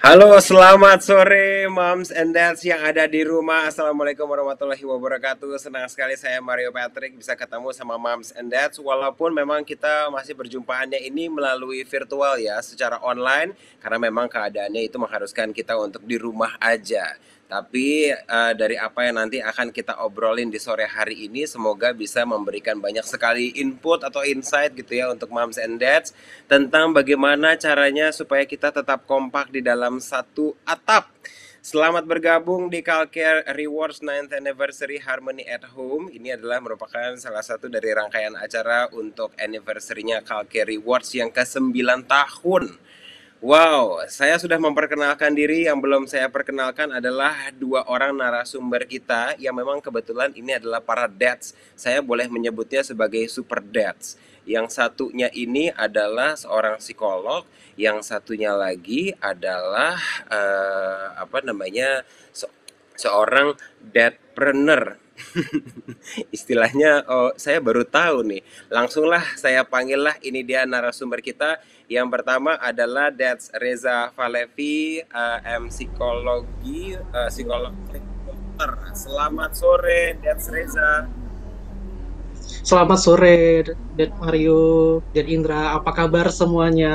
Halo, selamat sore moms and dads yang ada di rumah. Assalamualaikum warahmatullahi wabarakatuh. Senang sekali saya Mario Patrick bisa ketemu sama moms and dads. Walaupun memang kita masih berjumpaannya ini melalui virtual ya, secara online. Karena memang keadaannya itu mengharuskan kita untuk di rumah aja. Tapi dari apa yang nanti akan kita obrolin di sore hari ini, semoga bisa memberikan banyak sekali input atau insight gitu ya untuk moms and dads tentang bagaimana caranya supaya kita tetap kompak di dalam satu atap. Selamat bergabung di Calcare Rewards 9th Anniversary Harmony at Home. Ini adalah merupakan salah satu dari rangkaian acara untuk anniversary-nya Calcare Rewards yang ke-9 tahun. Wow, saya sudah memperkenalkan diri. Yang belum saya perkenalkan adalah dua orang narasumber kita yang memang kebetulan ini adalah para dads. Saya boleh menyebutnya sebagai super dads. Yang satunya ini adalah seorang psikolog, yang satunya lagi adalah apa namanya seorang dadpreneur. Istilahnya, oh, saya baru tahu nih. Langsunglah saya panggillah, ini dia narasumber kita. Yang pertama adalah Dads Reza Falevi, psikologi, psikolog dokter. Selamat sore, Dads Reza. Selamat sore, Ded Mario, Ded Indra. Apa kabar semuanya?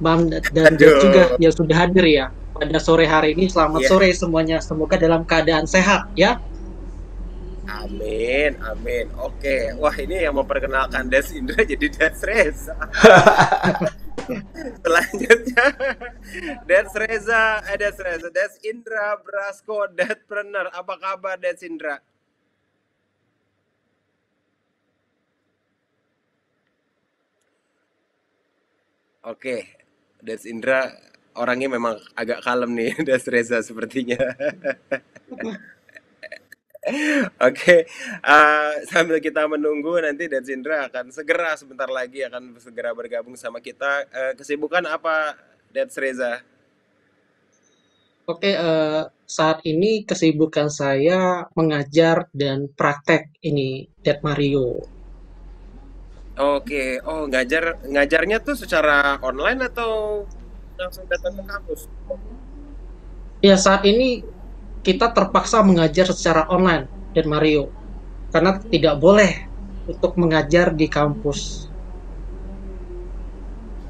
Bang dan Ded juga Aduh, yang sudah hadir ya pada sore hari ini. Selamat ya, sore semuanya. Semoga dalam keadaan sehat ya. amin, amin. Oke, wah ini yang memperkenalkan Dads Indra jadi Dads Reza. Selanjutnya, Dads Indra Brasko, Dadpreneur. Apa kabar Dads Indra? Oke, Dads Indra orangnya memang agak kalem nih, Dads Reza sepertinya. Oke, sambil kita menunggu nanti Dads Indra akan segera sebentar lagi akan segera bergabung sama kita. Kesibukan apa Dads Reza? Oke, saat ini kesibukan saya mengajar dan praktek ini, Ded Mario. Oke, oh ngajarnya tuh secara online atau langsung datang ke kampus? Ya, saat ini kita terpaksa mengajar secara online, Ded Mario, karena tidak boleh untuk mengajar di kampus.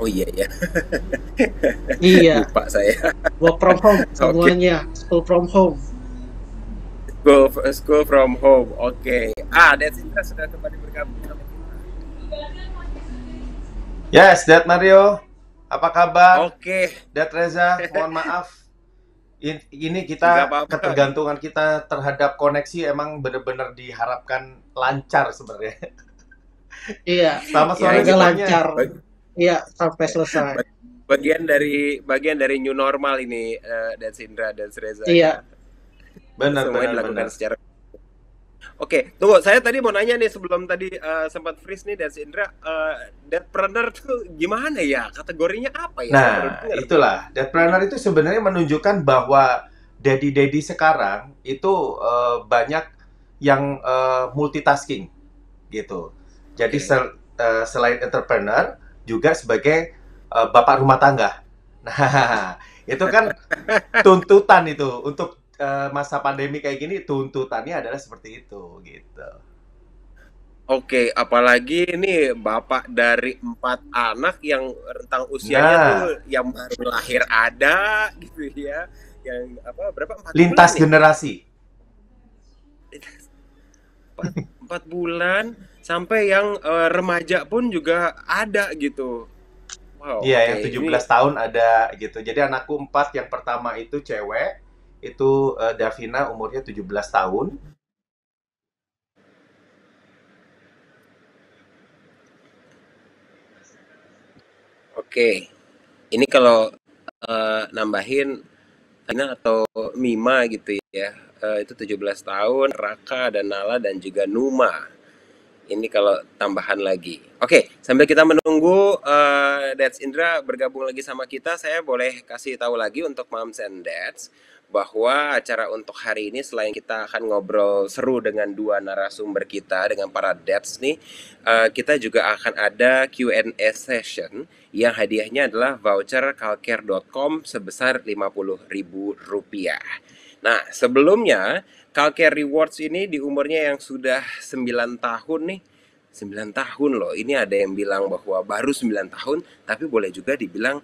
Oh iya ya, Iya, lupa saya. work from home Oke, semuanya, school from home. school from home. Oke. Dads Indra sudah kembali bergabung sama kita. Yes, Dad Mario. Apa kabar? Oke, Dad Reza, mohon maaf. Ini nggak kita apa-apa. ketergantungan kita terhadap koneksi emang benar-benar diharapkan lancar sebenarnya. Iya, Selamat Ya sore ini semoga semuanya. lancar. Iya, sampai selesai. bagian dari new normal ini, dan Sindra dan Reza ya. Iya, Benar, Semuanya benar, dilakukan benar. secara. Oke, tunggu. Saya tadi mau nanya nih sebelum tadi sempat freeze nih dan Indra, Deadpreneur tuh gimana ya? Kategorinya apa ya? Saya baru Nah, dengar tuh. itulah. Dad Planner itu sebenarnya menunjukkan bahwa daddy-daddy sekarang itu banyak yang multitasking gitu. Jadi Oke. selain entrepreneur juga sebagai bapak rumah tangga. Nah, itu kan tuntutan itu untuk masa pandemi kayak gini tuntutannya adalah seperti itu gitu. Oke, apalagi ini bapak dari 4 anak yang rentang usianya Nah, tuh yang baru lahir ada gitu ya. Yang apa berapa 4 bulan lintas ya? generasi. 4 bulan sampai yang remaja pun juga ada gitu. Wow, Iya, oke yang tujuh ini belas tahun ada gitu. Jadi anakku 4, yang pertama itu cewek, itu Davina umurnya 17 tahun. oke. Ini kalau nambahin Ana atau Mima gitu ya. Itu 17 tahun, Raka dan Nala dan juga Numa. Ini kalau tambahan lagi. Oke, sambil kita menunggu Dads Indra bergabung lagi sama kita, saya boleh kasih tahu lagi untuk moms and dads bahwa acara untuk hari ini selain kita akan ngobrol seru dengan dua narasumber kita dengan para dads nih, kita juga akan ada Q&A session yang hadiahnya adalah voucher kalcare.com sebesar Rp50.000. Nah, sebelumnya Kalcare Rewards ini di umurnya yang sudah 9 tahun nih. 9 tahun loh. Ini ada yang bilang bahwa baru 9 tahun, tapi boleh juga dibilang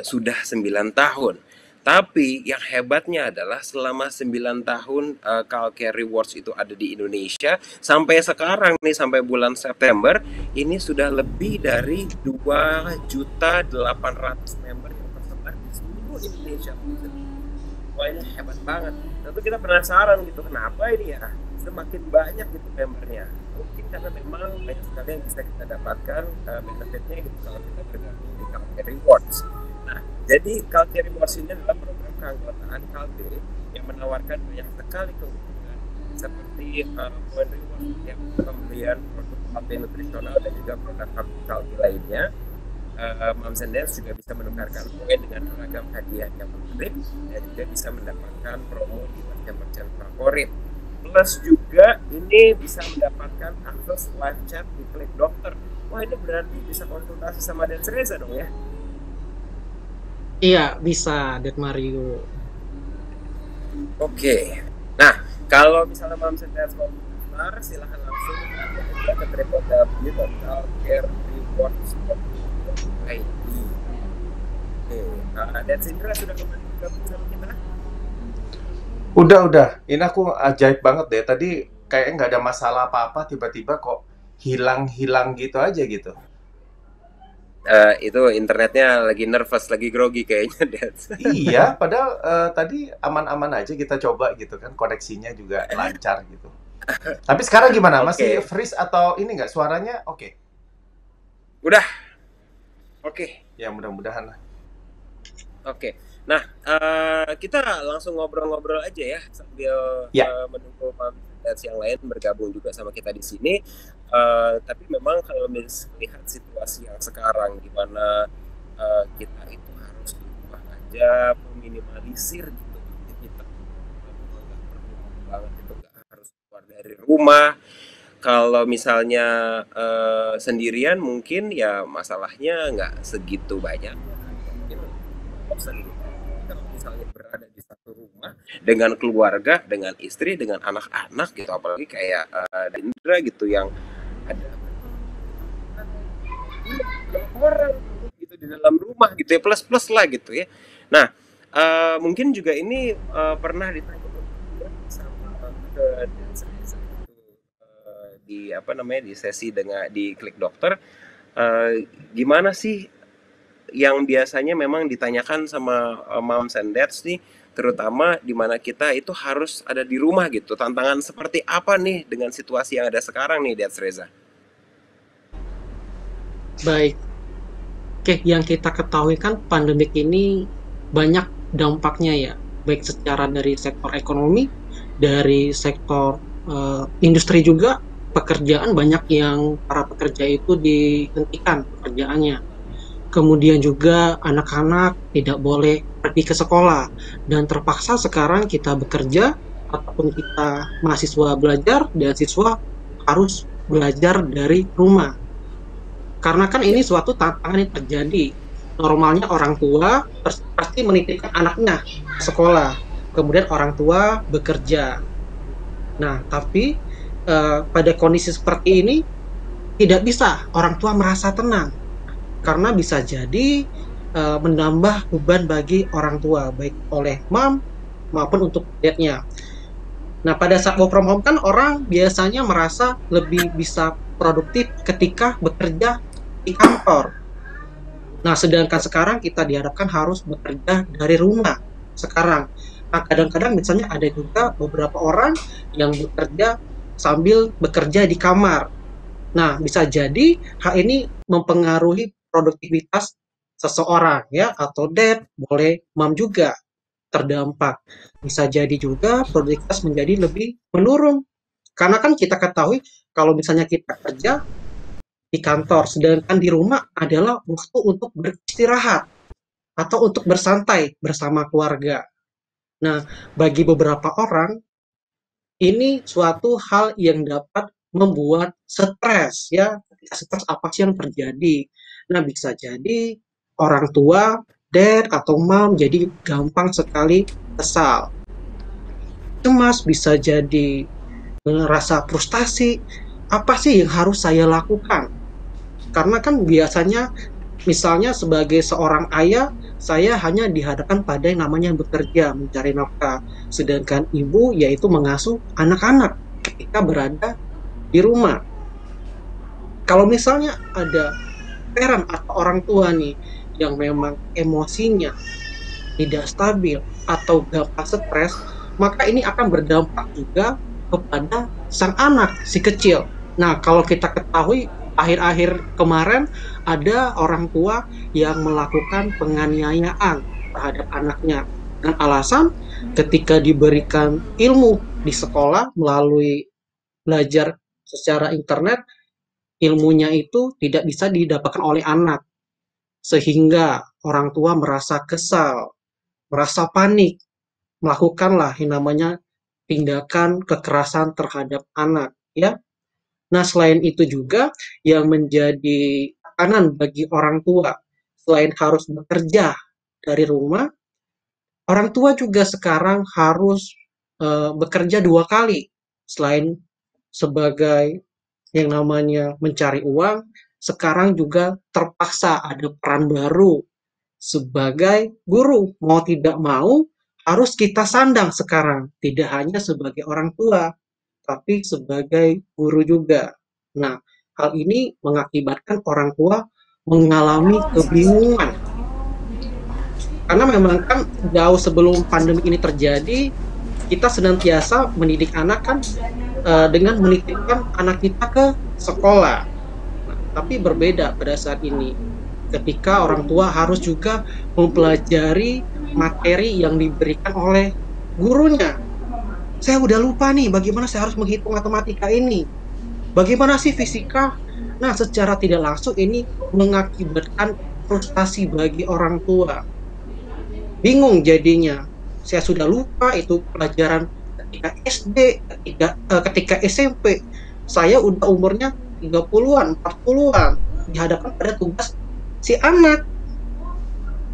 sudah 9 tahun. Tapi yang hebatnya adalah selama 9 tahun Kalcare Rewards itu ada di Indonesia, sampai sekarang nih, sampai bulan September, ini sudah lebih dari 2.800.000 member yang tersebar di seluruh Indonesia. Wah, ini hebat banget. Tentu kita penasaran gitu, kenapa ini ya semakin banyak gitu membernya. Mungkin karena memang banyak sekali yang bisa kita dapatkan benefitnya gitu kalau kita bergabung di Kalcare Rewards. Nah, jadi Kalcare Rewards ini adalah program keanggotaan Kalbe yang menawarkan banyak sekali keuntungan seperti poin reward yang pembelian produk Kalbe nutrisional dan juga produk Kalbe lainnya. Moms and Dads juga bisa menukarkan poin dengan beragam hadiah yang menarik dan juga bisa mendapatkan promo di merchant favorit. Plus juga ini bisa mendapatkan akses live chat di Klik Dokter. Wah, ini berarti bisa konsultasi sama Dads Reza dong ya? Iya, bisa, Dad Mario. Oke. Nah, kalau misalnya Moms and Dads mau mendaftar, silahkan langsung ke www.kalcarerewards.id. Dads Indra sudah kembali bergabung sama kita? Udah. Ini aku ajaib banget deh. Tadi kayaknya nggak ada masalah apa-apa, tiba-tiba kok hilang-hilang gitu aja gitu. Itu internetnya lagi nervous, lagi grogi kayaknya, Dads. Iya, padahal tadi aman-aman aja kita coba gitu kan, koneksinya juga lancar gitu. Tapi sekarang gimana? Masih Oke. freeze atau ini nggak suaranya? Oke. Udah. Oke. Ya mudah-mudahan lah. Oke. Nah, kita langsung ngobrol-ngobrol aja ya sambil Ya. menunggu Moms yang lain bergabung juga sama kita di sini. Tapi memang kalau melihat situasi yang sekarang, di mana kita itu harus di rumah aja, meminimalisir gitu aktivitas, nggak perlu banget itu, nggak harus keluar dari rumah. Kalau misalnya sendirian mungkin ya masalahnya nggak segitu banyak. Mungkin bosan gitu. Kalau misalnya berada di satu rumah dengan keluarga, dengan istri, dengan anak-anak gitu, apalagi kayak Indra gitu yang ada orang gitu di dalam rumah gitu ya, plus lah gitu ya. Nah, mungkin juga ini pernah ditanya sama ke Dancer itu di apa namanya, di sesi dengan di Klik Dokter, gimana sih yang biasanya memang ditanyakan sama moms and dads nih, terutama di mana kita itu harus ada di rumah gitu. Tantangan seperti apa nih dengan situasi yang ada sekarang nih, Dads Reza? Baik. Oke, yang kita ketahui kan pandemik ini banyak dampaknya ya, baik secara dari sektor ekonomi, dari sektor industri juga, pekerjaan banyak yang para pekerja itu dihentikan pekerjaannya. Kemudian juga anak-anak tidak boleh pergi ke sekolah dan terpaksa sekarang kita bekerja ataupun kita mahasiswa belajar dan siswa harus belajar dari rumah. Karena kan ini suatu tantangan yang terjadi. Normalnya orang tua pasti menitipkan anaknya ke sekolah, kemudian orang tua bekerja. Nah, tapi pada kondisi seperti ini tidak bisa orang tua merasa tenang karena bisa jadi menambah beban bagi orang tua, baik oleh mom maupun untuk dadnya. Nah, pada saat work from home kan orang biasanya merasa lebih bisa produktif ketika bekerja di kantor. Nah, sedangkan sekarang kita diharapkan harus bekerja dari rumah sekarang. Nah, kadang-kadang misalnya ada juga beberapa orang yang bekerja sambil bekerja di kamar. Nah, bisa jadi hal ini mempengaruhi produktivitas seseorang ya, atau dad, boleh mom juga terdampak. Bisa jadi juga produktivitas menjadi lebih menurun. Karena kan kita ketahui kalau misalnya kita kerja di kantor, sedangkan di rumah adalah waktu untuk beristirahat atau untuk bersantai bersama keluarga. Nah, bagi beberapa orang, ini suatu hal yang dapat membuat stres ya. Ketika stres apa sih yang terjadi? Nah, bisa jadi orang tua, dad atau mom jadi gampang sekali kesal. Cemas bisa jadi rasa frustasi. Apa sih yang harus saya lakukan? Karena kan biasanya misalnya sebagai seorang ayah, saya hanya dihadapkan pada yang namanya bekerja, mencari nafkah. Sedangkan ibu yaitu mengasuh anak-anak ketika berada di rumah. Kalau misalnya ada parent atau orang tua nih yang memang emosinya tidak stabil atau gampang stres, maka ini akan berdampak juga kepada sang anak, si kecil. Nah, kalau kita ketahui akhir-akhir kemarin ada orang tua yang melakukan penganiayaan terhadap anaknya dengan alasan ketika diberikan ilmu di sekolah melalui belajar secara internet, ilmunya itu tidak bisa didapatkan oleh anak, sehingga orang tua merasa kesal, merasa panik, melakukanlah yang namanya tindakan kekerasan terhadap anak, ya. Nah, selain itu juga yang menjadi tekanan bagi orang tua, selain harus bekerja dari rumah, orang tua juga sekarang harus bekerja 2 kali. Selain sebagai yang namanya mencari uang, sekarang juga terpaksa ada peran baru sebagai guru. Mau tidak mau, harus kita sandang sekarang. Tidak hanya sebagai orang tua, tapi sebagai guru juga. Nah, hal ini mengakibatkan orang tua mengalami kebingungan. Karena memang kan jauh sebelum pandemi ini terjadi, kita senantiasa mendidik anak kan dengan menitipkan anak kita ke sekolah. Nah, tapi berbeda pada saat ini. Ketika orang tua harus juga mempelajari materi yang diberikan oleh gurunya. Saya udah lupa nih bagaimana saya harus menghitung matematika ini. Bagaimana sih fisika? Nah, secara tidak langsung ini mengakibatkan frustasi bagi orang tua. Bingung jadinya. Saya sudah lupa itu pelajaran ketika SD, ketika SMP. Saya udah umurnya 30-an, 40-an. Dihadapkan pada tugas si anak.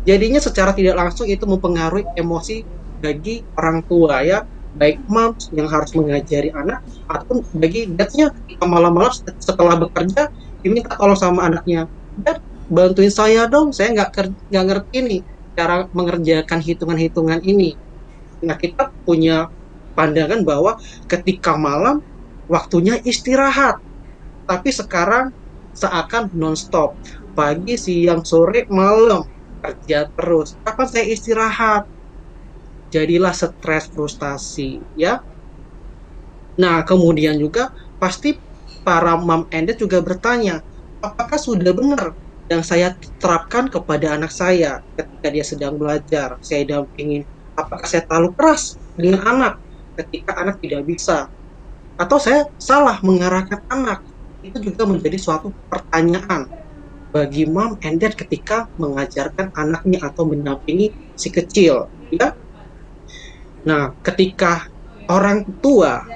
Jadinya secara tidak langsung itu mempengaruhi emosi bagi orang tua ya, baik moms yang harus mengajari anak ataupun bagi dadnya malam-malam setelah bekerja diminta tolong sama anaknya, dad bantuin saya dong, saya nggak ngerti nih cara mengerjakan hitungan-hitungan ini. Nah, kita punya pandangan bahwa ketika malam waktunya istirahat, tapi sekarang seakan nonstop, pagi, siang, sore, malam kerja terus. Kapan saya istirahat? Jadilah stres, frustasi, ya. Nah, kemudian juga pasti para mom and dad juga bertanya, apakah sudah benar yang saya terapkan kepada anak saya ketika dia sedang belajar? Saya dampingin, apakah saya terlalu keras dengan anak ketika anak tidak bisa? Atau saya salah mengarahkan anak? Itu juga menjadi suatu pertanyaan bagi mom and dad ketika mengajarkan anaknya atau mendampingi si kecil, ya. Nah, ketika orang tua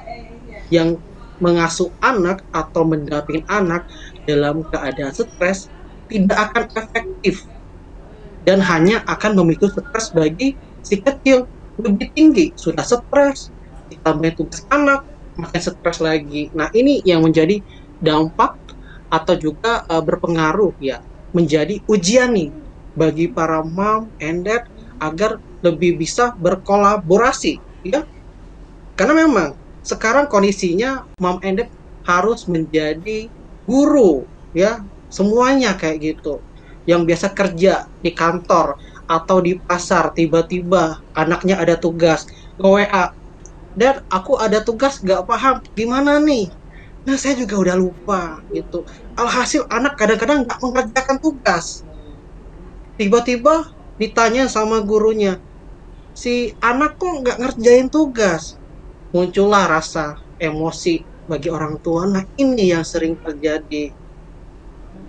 yang mengasuh anak atau mendampingi anak dalam keadaan stres tidak akan efektif dan hanya akan memicu stres bagi si kecil lebih tinggi. Sudah stres, ditambah tugas anak, makin stres lagi. Nah, ini yang menjadi dampak atau juga berpengaruh ya, menjadi ujian nih bagi para mom and dad agar lebih bisa berkolaborasi ya. Karena memang sekarang kondisinya mom and dad harus menjadi guru ya, semuanya kayak gitu. Yang biasa kerja di kantor atau di pasar, tiba-tiba anaknya ada tugas, nge-WA, "Dad, aku ada tugas gak paham, gimana nih?" Nah, saya juga udah lupa gitu. Alhasil anak kadang-kadang nggak mengerjakan tugas. Tiba-tiba ditanya sama gurunya, si anak kok nggak ngerjain tugas? Muncullah rasa emosi bagi orang tua. Nah, ini yang sering terjadi.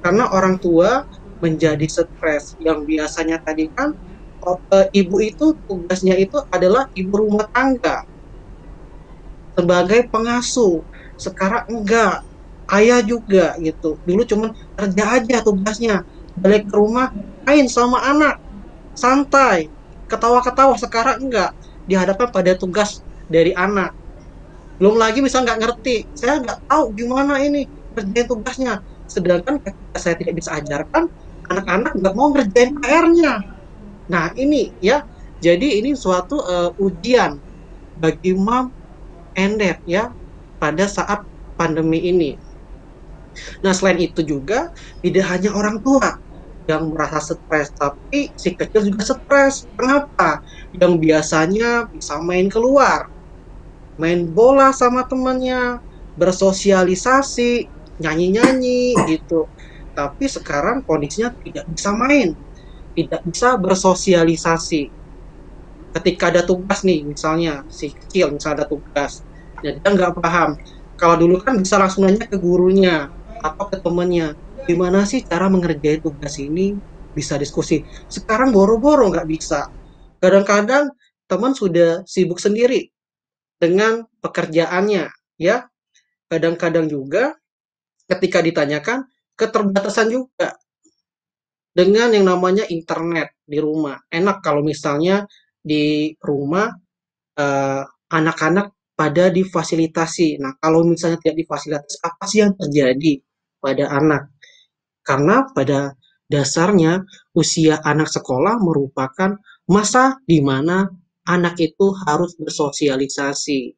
Karena orang tua menjadi stres yang biasanya tadi kan ibu itu tugasnya itu adalah ibu rumah tangga sebagai pengasuh. Sekarang enggak, ayah juga gitu. Dulu cuman kerja aja tugasnya, balik ke rumah main sama anak, santai, ketawa-ketawa. Sekarang enggak, dihadapkan pada tugas dari anak. Belum lagi misal nggak ngerti, saya nggak tahu gimana ini ngerjain tugasnya. Sedangkan ketika saya tidak bisa ajarkan, anak-anak nggak mau ngerjain PR-nya. Nah ini ya, jadi ini suatu ujian bagi mom and dad ya pada saat pandemi ini. Nah selain itu juga tidak hanya orang tua yang merasa stres, tapi si kecil juga stres. Kenapa? Yang biasanya bisa main keluar, main bola sama temannya, bersosialisasi, nyanyi-nyanyi gitu. Tapi sekarang kondisinya tidak bisa main, tidak bisa bersosialisasi. Ketika ada tugas nih, misalnya si kecil misalnya ada tugas, dan dia nggak paham. Kalau dulu kan bisa langsung nanya ke gurunya atau ke temannya, gimana sih cara mengerjain tugas ini, bisa diskusi. Sekarang boro-boro nggak bisa. Kadang-kadang teman sudah sibuk sendiri dengan pekerjaannya, ya. Kadang-kadang juga ketika ditanyakan keterbatasan juga dengan yang namanya internet di rumah. Enak kalau misalnya di rumah eh, anak-anak pada difasilitasi. Nah, kalau misalnya tidak difasilitasi, apa sih yang terjadi pada anak? Karena pada dasarnya usia anak sekolah merupakan masa di mana anak itu harus bersosialisasi,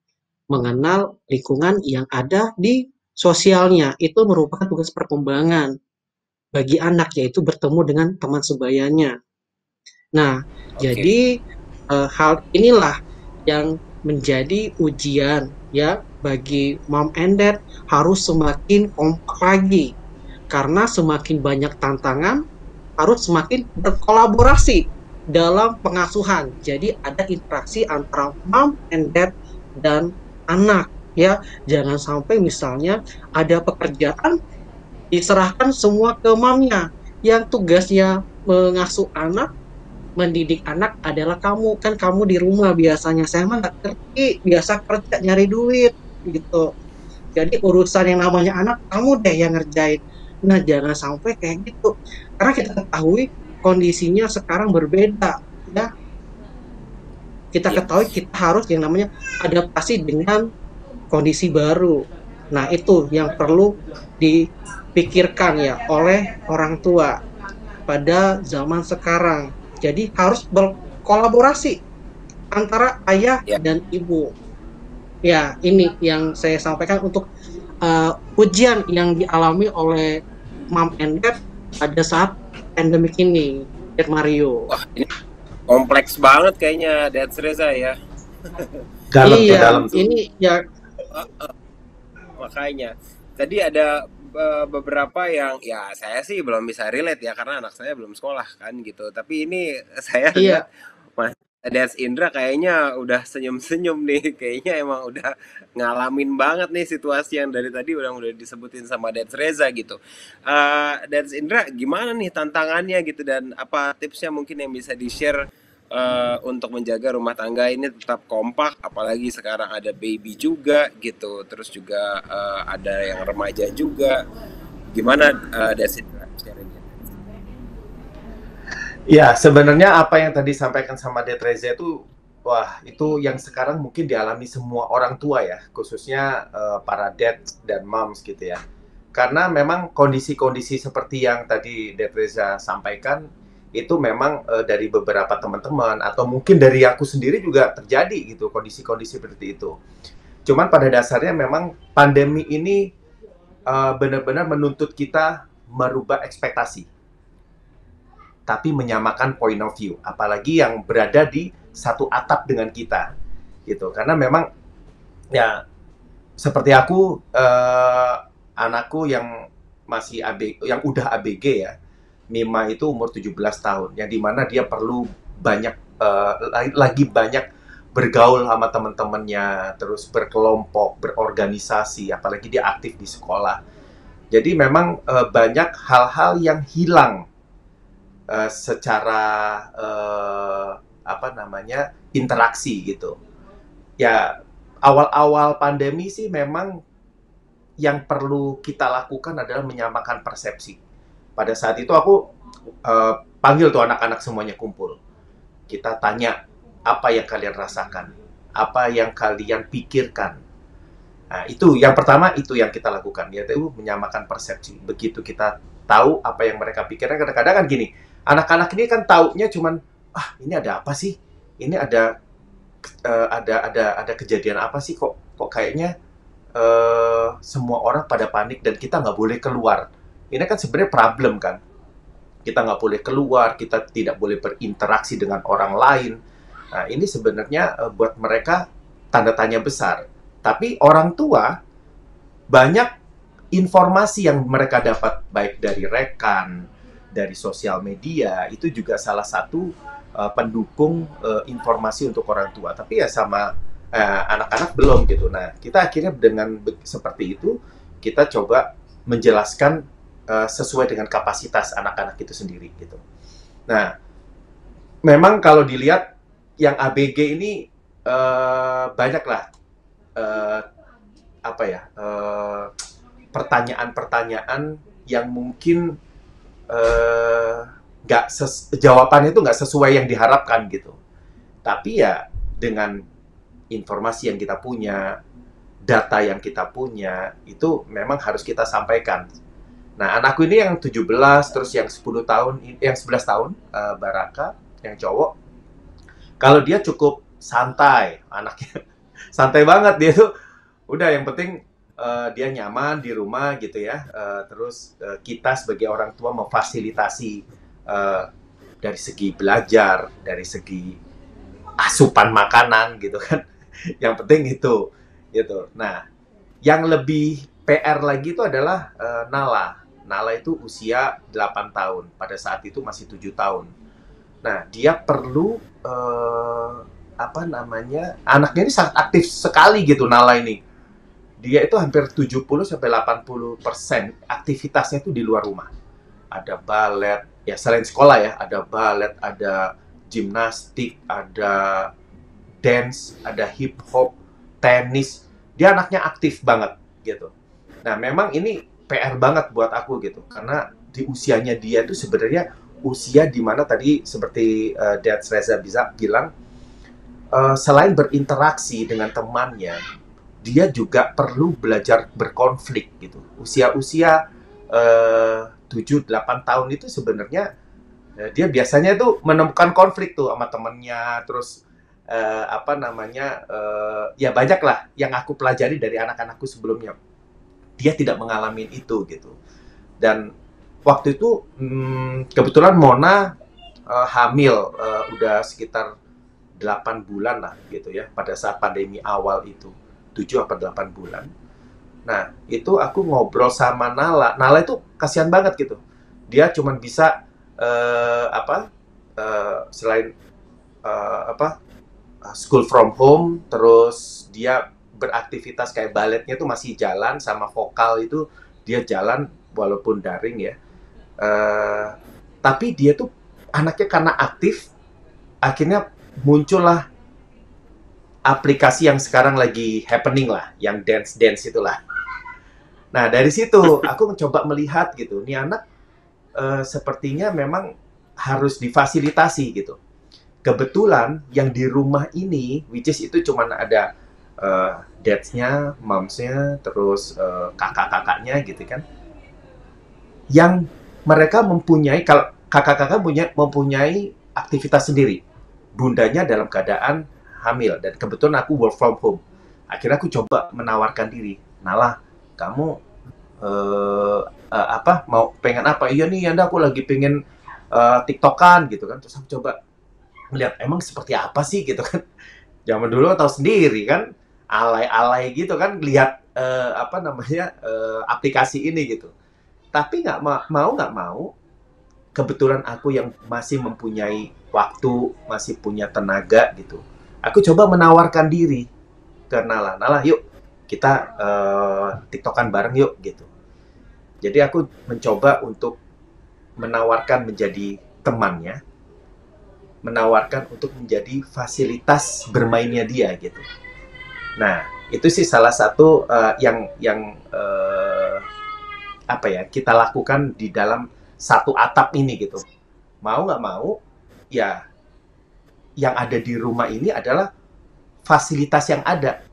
mengenal lingkungan yang ada di sosialnya. Itu merupakan tugas perkembangan bagi anak, yaitu bertemu dengan teman sebayanya. Nah, Oke. jadi hal inilah yang menjadi ujian ya bagi mom and dad, harus semakin kompak lagi karena semakin banyak tantangan, harus semakin berkolaborasi dalam pengasuhan. Jadi ada interaksi antara mom and dad dan anak ya. Jangan sampai misalnya ada pekerjaan diserahkan semua ke mamnya, yang tugasnya mengasuh anak, mendidik anak adalah kamu. Kan kamu di rumah biasanya, saya mah nggak ngerti, biasa kerja nyari duit gitu. Jadi urusan yang namanya anak kamu deh yang ngerjain. Nah jangan sampai kayak gitu, karena kita ketahui kondisinya sekarang berbeda ya. Kita Iya. ketahui kita harus yang namanya adaptasi dengan kondisi baru. Nah itu yang perlu dipikirkan ya oleh orang tua pada zaman sekarang. Jadi harus berkolaborasi antara ayah Ya. dan ibu. Ya, ini yang saya sampaikan untuk ujian yang dialami oleh mom and dad pada saat pandemik ini, Mario. Wah, ini kompleks banget kayaknya That's Reza ya. Dalam tuh, Iya, dalam tuh. ini ya Makanya tadi ada beberapa yang ya saya sih belum bisa relate ya karena anak saya belum sekolah kan gitu. Tapi ini saya lihat iya, Mas Des Indra kayaknya udah senyum-senyum nih. Kayaknya emang udah ngalamin banget nih situasi yang dari tadi udah disebutin sama Des Reza gitu. Des Indra gimana nih tantangannya gitu dan apa tipsnya mungkin yang bisa di-share untuk menjaga rumah tangga ini tetap kompak, apalagi sekarang ada baby juga gitu, terus juga ada yang remaja juga. Gimana Dasid sharingnya? Ya, sebenarnya apa yang tadi disampaikan sama Det Reza itu, wah, itu yang sekarang mungkin dialami semua orang tua ya, khususnya para dad dan moms gitu ya. Karena memang kondisi-kondisi seperti yang tadi Det Reza sampaikan, itu memang dari beberapa teman-teman, atau mungkin dari aku sendiri juga terjadi gitu, kondisi-kondisi seperti itu. Cuman pada dasarnya memang pandemi ini benar-benar menuntut kita merubah ekspektasi, tapi menyamakan point of view, apalagi yang berada di satu atap dengan kita, gitu. Karena memang ya seperti aku, anakku yang masih yang udah ABG ya, Mima itu umur 17 tahun, yang dimana dia perlu banyak lagi banyak bergaul sama teman-temannya, terus berkelompok, berorganisasi, apalagi dia aktif di sekolah. Jadi memang banyak hal-hal yang hilang secara apa namanya interaksi gitu. Ya awal-awal pandemi sih memang yang perlu kita lakukan adalah menyamakan persepsi. Pada saat itu aku panggil tuh anak-anak semuanya kumpul. Kita tanya apa yang kalian rasakan, apa yang kalian pikirkan. Nah, itu yang pertama itu yang kita lakukan, yaitu menyamakan persepsi. Begitu kita tahu apa yang mereka pikirkan, kadang-kadang kan gini, anak-anak ini kan taunya cuman, ini ada apa sih? Ini ada kejadian apa sih? Kok kayaknya semua orang pada panik dan kita nggak boleh keluar. Ini kan sebenarnya problem kan. Kita nggak boleh keluar, kita tidak boleh berinteraksi dengan orang lain. Nah, ini sebenarnya buat mereka tanda tanya besar. Tapi orang tua, banyak informasi yang mereka dapat, baik dari rekan, dari sosial media, itu juga salah satu pendukung informasi untuk orang tua. Tapi ya sama anak-anak belum gitu. Nah, kita akhirnya dengan seperti itu, kita coba menjelaskan sesuai dengan kapasitas anak-anak itu sendiri gitu. Nah, memang kalau dilihat yang ABG ini banyaklah pertanyaan-pertanyaan yang mungkin jawabannya itu nggak sesuai yang diharapkan gitu. Tapi ya dengan informasi yang kita punya, data yang kita punya, itu memang harus kita sampaikan. Nah, anakku ini yang 17, terus yang 10 tahun, yang 11 tahun, Baraka, yang cowok, kalau dia cukup santai, anaknya santai banget, dia tuh udah yang penting dia nyaman di rumah gitu ya. Terus kita sebagai orang tua memfasilitasi dari segi belajar, dari segi asupan makanan gitu kan. Yang penting itu gitu. Nah, yang lebih PR lagi itu adalah Nala. Nala itu usia 8 tahun. Pada saat itu masih 7 tahun. Nah, dia perlu anaknya ini sangat aktif sekali gitu, Nala ini. Dia itu hampir 70-80% aktivitasnya itu di luar rumah. Ada balet, ya selain sekolah ya, ada balet, ada gimnastik, ada dance, ada hip hop, tenis. Dia anaknya aktif banget gitu. Nah, memang ini PR banget buat aku gitu, karena di usianya dia itu sebenarnya usia di mana tadi seperti Dad Reza bisa bilang, selain berinteraksi dengan temannya, dia juga perlu belajar berkonflik gitu. Usia-usia 7-8 tahun itu sebenarnya dia biasanya tuh menemukan konflik tuh sama temennya, terus ya banyak lah yang aku pelajari dari anak-anakku sebelumnya. Dia tidak mengalami itu gitu. Dan waktu itu kebetulan Mona hamil udah sekitar 8 bulan lah gitu ya, pada saat pandemi awal itu 7 atau 8 bulan. Nah, itu aku ngobrol sama Nala. Nala itu kasihan banget gitu. Dia cuma bisa selain school from home, terus dia beraktivitas kayak baletnya tuh masih jalan, sama vokal itu dia jalan walaupun daring ya. Tapi dia tuh anaknya karena aktif, akhirnya muncullah aplikasi yang sekarang lagi happening lah, yang dance itulah. Nah, dari situ aku mencoba melihat gitu, nih anak sepertinya memang harus difasilitasi gitu. Kebetulan yang di rumah ini, which is itu cuman ada dads-nya, moms-nya, terus kakak-kakaknya gitu kan, yang mereka mempunyai, kalau kakak-kakak mempunyai aktivitas sendiri. Bundanya dalam keadaan hamil, dan kebetulan aku work from home. Akhirnya aku coba menawarkan diri. Nala, kamu pengen apa? Iya nih, Yanda, aku lagi pengen TikTokan gitu kan. Terus aku coba melihat emang seperti apa sih gitu kan. Zaman dulu tahu sendiri kan, alay-alay gitu kan, lihat aplikasi ini gitu. Tapi nggak mau, kebetulan aku yang masih mempunyai waktu, masih punya tenaga gitu. Aku coba menawarkan diri ke Nala. Nala, yuk kita TikTokan bareng yuk gitu. Jadi aku mencoba untuk menawarkan menjadi temannya, menawarkan untuk menjadi fasilitas bermainnya dia gitu. Nah, itu sih salah satu apa ya, kita lakukan di dalam satu atap ini gitu. Mau nggak mau, ya yang ada di rumah ini adalah fasilitas yang ada.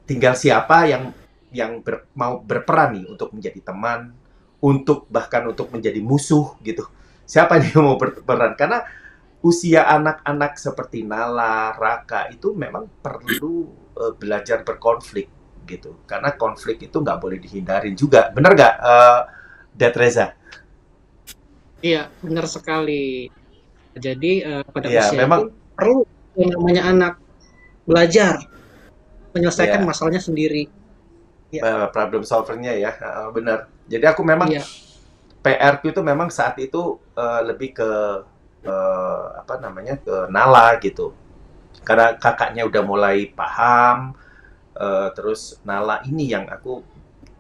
Tinggal siapa yang mau berperan nih untuk menjadi teman, untuk bahkan untuk menjadi musuh gitu. Siapa nih yang mau berperan? Karena usia anak-anak seperti Nala, Raka itu memang perlu belajar berkonflik gitu. Karena konflik itu nggak boleh dihindarin juga. Bener nggak, Dad Reza? Iya, benar sekali. Jadi pada Iya, usia itu memang. perlu yang namanya anak belajar menyelesaikan Ya, masalahnya sendiri. Ya, problem solvernya ya, benar. Jadi aku memang iya, PR-ku itu memang saat itu lebih ke apa namanya, ke Nala gitu. Karena kakaknya udah mulai paham, terus Nala ini yang aku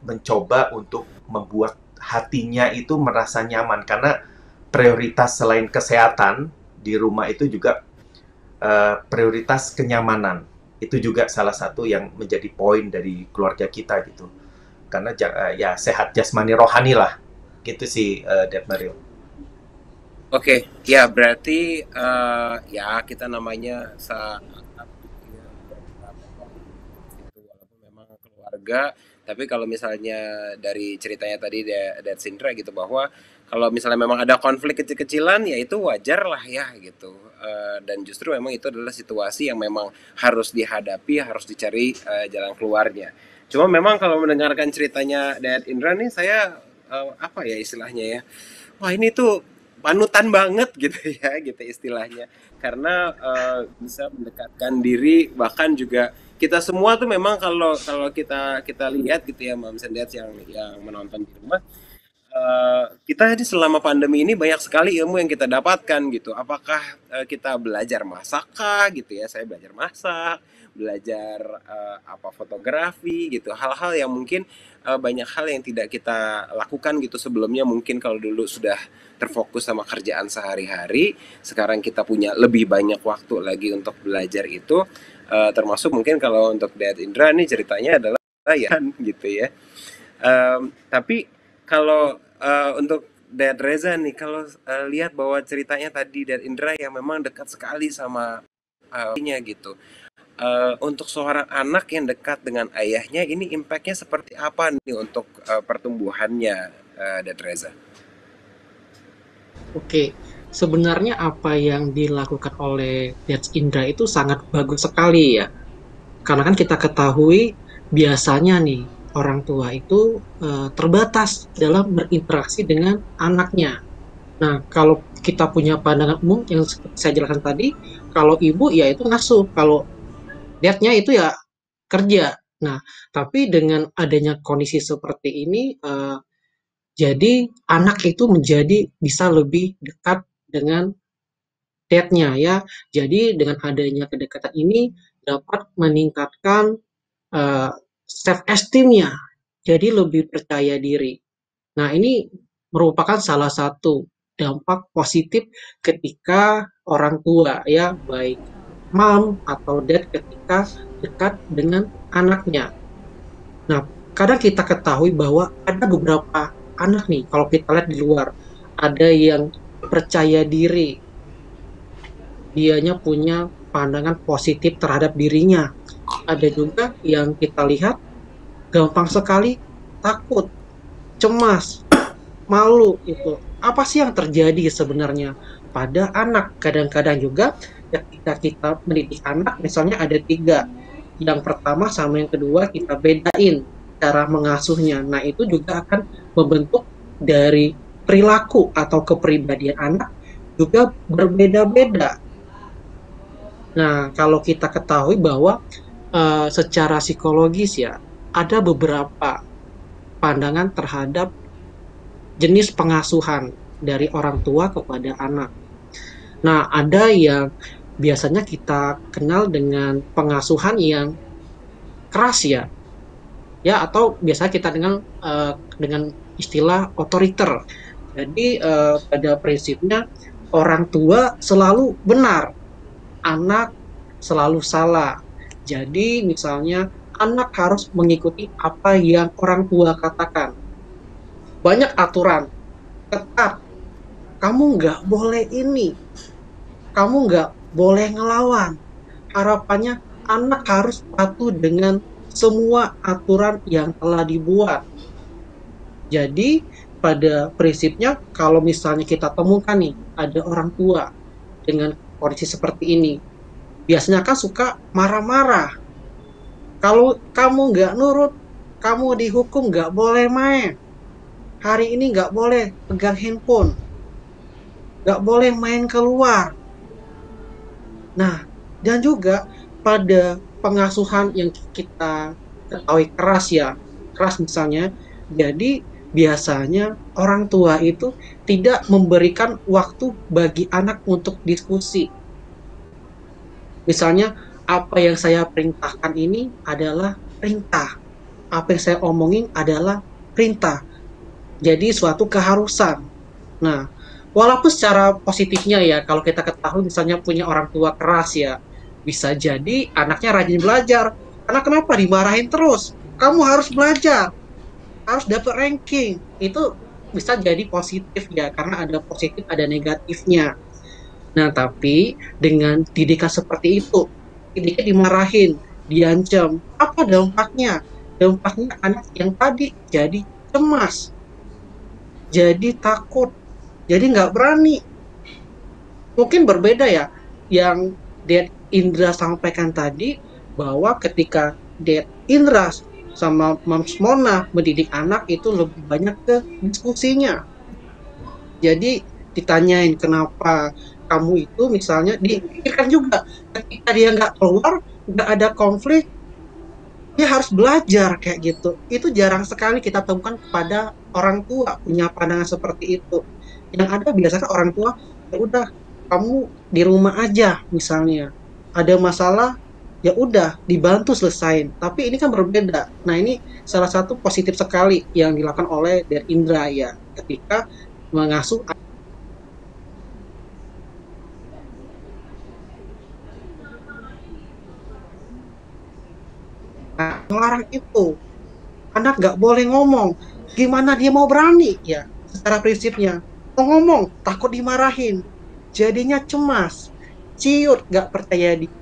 mencoba untuk membuat hatinya itu merasa nyaman karena prioritas selain kesehatan di rumah itu juga prioritas kenyamanan. Itu juga salah satu yang menjadi poin dari keluarga kita gitu. Karena ya sehat jasmani rohani lah. Gitu sih, Dad Mario. Oke, ya berarti ya kita namanya seakrab gitu ya, beberapa orang gitu, walaupun memang keluarga, tapi kalau misalnya dari ceritanya tadi dari Sindra gitu bahwa kalau misalnya memang ada konflik kecil-kecilan ya itu wajar lah ya gitu. Dan justru memang itu adalah situasi yang memang harus dihadapi, harus dicari jalan keluarnya. Cuma memang kalau mendengarkan ceritanya Dad Indra nih saya apa ya istilahnya ya. Wah ini tuh panutan banget gitu ya gitu istilahnya karena bisa mendekatkan diri bahkan juga kita semua tuh memang kalau kalau kita lihat gitu ya Mam Sendet yang menonton di rumah kita ini selama pandemi ini banyak sekali ilmu yang kita dapatkan gitu. Apakah kita belajar masak kah gitu ya? Saya belajar masak, belajar apa fotografi gitu. Hal-hal yang mungkin banyak hal yang tidak kita lakukan gitu sebelumnya. Mungkin kalau dulu sudah terfokus sama kerjaan sehari-hari, sekarang kita punya lebih banyak waktu lagi untuk belajar itu. Termasuk mungkin kalau untuk Dad Indra nih ceritanya adalah ya gitu ya. Tapi kalau untuk Dad Reza nih, kalau lihat bahwa ceritanya tadi Dad Indra yang memang dekat sekali sama ayahnya gitu. Untuk seorang anak yang dekat dengan ayahnya, ini impactnya seperti apa nih untuk pertumbuhannya, Dad Reza? oke. Sebenarnya apa yang dilakukan oleh Dats Indra itu sangat bagus sekali ya. Karena kan kita ketahui biasanya nih orang tua itu terbatas dalam berinteraksi dengan anaknya. Nah, kalau kita punya pandangan umum yang saya jelaskan tadi, kalau ibu ya itu ngasuh, kalau dadnya itu ya kerja. Nah, tapi dengan adanya kondisi seperti ini, jadi anak itu menjadi bisa lebih dekat dengan dadnya ya. Jadi dengan adanya kedekatan ini dapat meningkatkan self esteem-nya, jadi lebih percaya diri. Nah, ini merupakan salah satu dampak positif ketika orang tua ya, baik mom atau dad ketika dekat dengan anaknya. Nah, kadang kita ketahui bahwa ada beberapa anak nih, kalau kita lihat di luar, ada yang percaya diri, dianya punya pandangan positif terhadap dirinya. Ada juga yang kita lihat gampang sekali takut, cemas, malu itu. Apa sih yang terjadi sebenarnya pada anak? Kadang-kadang juga ketika kita mendidik anak, misalnya ada tiga. Yang pertama sama yang kedua kita bedain cara mengasuhnya. Nah, itu juga akan membentuk dari perilaku atau kepribadian anak juga berbeda-beda. Nah, kalau kita ketahui bahwa secara psikologis ya, ada beberapa pandangan terhadap jenis pengasuhan dari orang tua kepada anak. Nah, ada yang biasanya kita kenal dengan pengasuhan yang keras ya, ya atau biasa kita dengan istilah otoriter. Jadi pada prinsipnya orang tua selalu benar, anak selalu salah. Jadi misalnya anak harus mengikuti apa yang orang tua katakan. Banyak aturan, ketat. Kamu nggak boleh ini, kamu nggak boleh ngelawan. Harapannya anak harus patuh dengan semua aturan yang telah dibuat. Jadi pada prinsipnya kalau misalnya kita temukan nih ada orang tua dengan kondisi seperti ini, biasanya kan suka marah-marah. Kalau kamu nggak nurut, kamu dihukum nggak boleh main. Hari ini nggak boleh pegang handphone, nggak boleh main keluar. Nah, dan juga pada pengasuhan yang kita ketahui keras ya, keras misalnya, jadi biasanya orang tua itu tidak memberikan waktu bagi anak untuk diskusi. Misalnya, apa yang saya perintahkan ini adalah perintah. Apa yang saya omongin adalah perintah. Jadi suatu keharusan. Nah, walaupun secara positifnya ya, kalau kita ketahui misalnya punya orang tua keras ya, bisa jadi anaknya rajin belajar. Karena kenapa dimarahin terus? Kamu harus belajar, harus dapat ranking. Itu bisa jadi positif ya, karena ada positif, ada negatifnya. Nah, tapi dengan didikan seperti itu, didiknya dimarahin, diancam, apa dampaknya? Dampaknya anak yang tadi jadi cemas, jadi takut, jadi nggak berani. Mungkin berbeda ya, yang Ded Indra sampaikan tadi, bahwa ketika Ded Indra sama Mams Mona mendidik anak itu lebih banyak ke diskusinya. Jadi ditanyain kenapa kamu itu misalnya dipikirkan juga ketika dia nggak keluar, nggak ada konflik, dia harus belajar kayak gitu. Itu jarang sekali kita temukan pada orang tua punya pandangan seperti itu. Yang ada biasanya orang tua, ya udah kamu di rumah aja misalnya. Ada masalah, ya udah dibantu selesain. Tapi ini kan berbeda. Nah, ini salah satu positif sekali yang dilakukan oleh Der Indra ya ketika mengasuh anak, melarang itu. Anak nggak boleh ngomong. Gimana dia mau berani ya? Secara prinsipnya, mau ngomong takut dimarahin, jadinya cemas, ciut, nggak percaya diri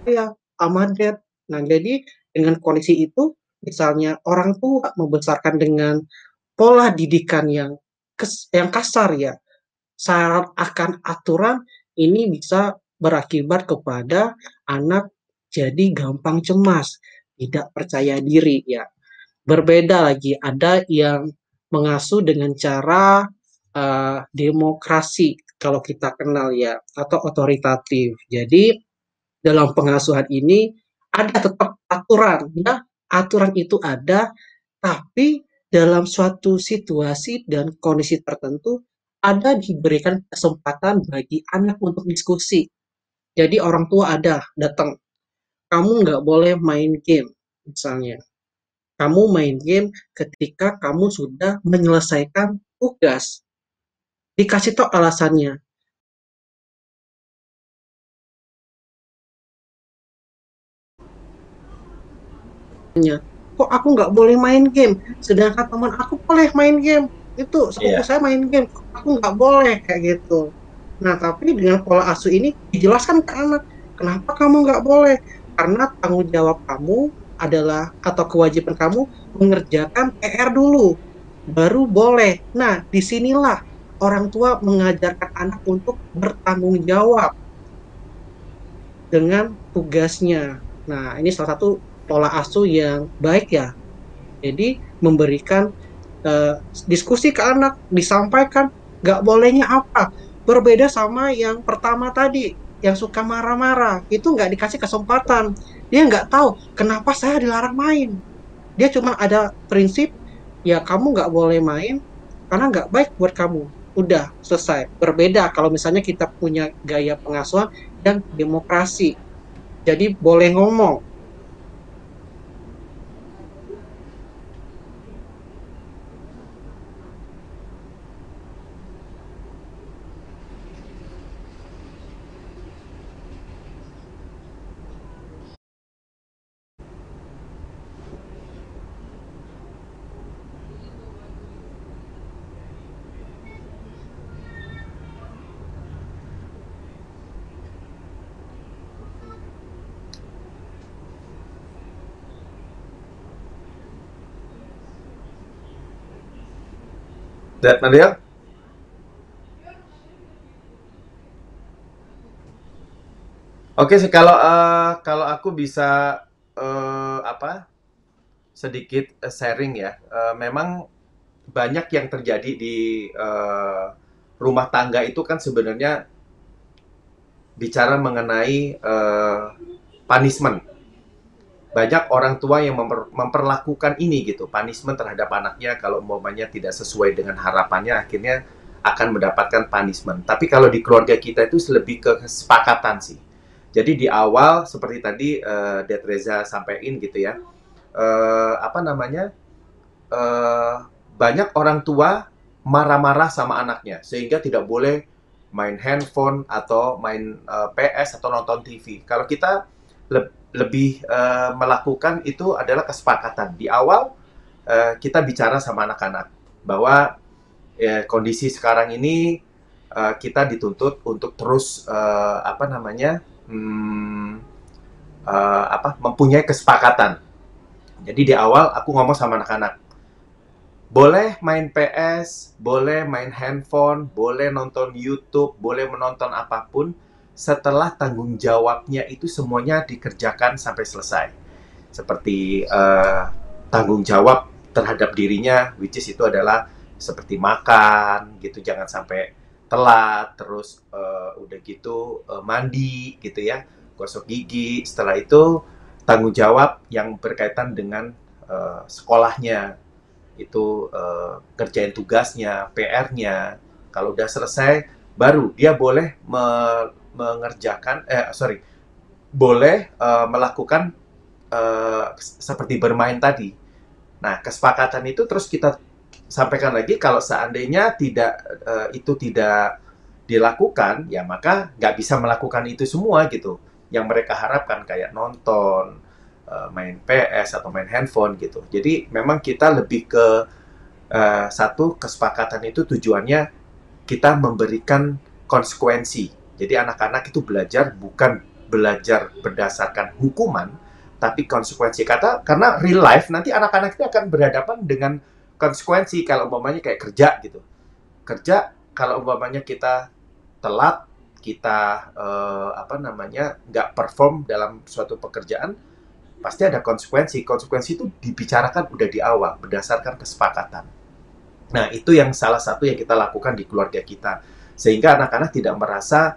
ya, amadet. Nah, jadi dengan kondisi itu, misalnya orang tua membesarkan dengan pola didikan yang kasar ya, syarat akan aturan, ini bisa berakibat kepada anak jadi gampang cemas, tidak percaya diri ya. Berbeda lagi, ada yang mengasuh dengan cara demokrasi kalau kita kenal ya, atau otoritatif. Jadi dalam pengasuhan ini ada tetap aturan ya, aturan itu ada, tapi dalam suatu situasi dan kondisi tertentu ada diberikan kesempatan bagi anak untuk diskusi. Jadi orang tua ada datang, kamu nggak boleh main game misalnya. Kamu main game ketika kamu sudah menyelesaikan tugas. Dikasih tahu alasannya. Kok aku nggak boleh main game? Sedangkan teman aku boleh main game. Itu sepupu Iya. saya main game, aku nggak boleh kayak gitu. Nah, tapi dengan pola asuh ini dijelaskan ke anak, kenapa kamu nggak boleh? Karena tanggung jawab kamu adalah atau kewajiban kamu mengerjakan PR dulu, baru boleh. Nah, disinilah orang tua mengajarkan anak untuk bertanggung jawab dengan tugasnya. Nah, ini salah satu pola asuh yang baik ya. Jadi memberikan diskusi ke anak, disampaikan nggak bolehnya apa. Berbeda sama yang pertama tadi, yang suka marah-marah, itu nggak dikasih kesempatan. Dia nggak tahu kenapa saya dilarang main. Dia cuma ada prinsip, ya kamu nggak boleh main karena nggak baik buat kamu. Udah, selesai. Berbeda kalau misalnya kita punya gaya pengasuhan yang demokrasi. Jadi boleh ngomong. Dat Nadia? Oke sih, kalau aku bisa apa sedikit sharing ya. Memang banyak yang terjadi di rumah tangga itu kan sebenarnya bicara mengenai punishment. Banyak orang tua yang memperlakukan ini gitu, punishment terhadap anaknya kalau umpamanya tidak sesuai dengan harapannya, akhirnya akan mendapatkan punishment. Tapi kalau di keluarga kita itu lebih ke kesepakatan sih. Jadi di awal seperti tadi Dad Reza sampaikan gitu ya, apa namanya, eh, banyak orang tua marah-marah sama anaknya sehingga tidak boleh main handphone atau main PS atau nonton TV. Kalau kita lebih melakukan itu adalah kesepakatan. Di awal kita bicara sama anak-anak bahwa kondisi sekarang ini kita dituntut untuk terus apa namanya mempunyai kesepakatan. Jadi di awal aku ngomong sama anak-anak, boleh main PS, boleh main handphone, boleh nonton YouTube, boleh menonton apapun, setelah tanggung jawabnya itu semuanya dikerjakan sampai selesai. Seperti tanggung jawab terhadap dirinya, which is itu adalah seperti makan, gitu, jangan sampai telat, terus udah gitu mandi, gitu ya, gosok gigi. Setelah itu tanggung jawab yang berkaitan dengan sekolahnya, itu kerjain tugasnya, PR-nya. Kalau udah selesai, baru dia boleh mengerjakan, boleh melakukan seperti bermain tadi. Nah, kesepakatan itu terus kita sampaikan lagi kalau seandainya itu tidak dilakukan, ya maka nggak bisa melakukan itu semua gitu. Yang mereka harapkan kayak nonton, main PS atau main handphone gitu. Jadi memang kita lebih ke satu kesepakatan itu tujuannya kita memberikan konsekuensi. Jadi anak-anak itu belajar bukan belajar berdasarkan hukuman, tapi konsekuensi. Karena real life nanti anak-anak itu akan berhadapan dengan konsekuensi kalau umpamanya kayak kerja gitu. Kerja kalau umpamanya kita telat, kita nggak perform dalam suatu pekerjaan, pasti ada konsekuensi. Konsekuensi itu dibicarakan udah di awal berdasarkan kesepakatan. Nah, itu yang salah satu yang kita lakukan di keluarga kita, sehingga anak-anak tidak merasa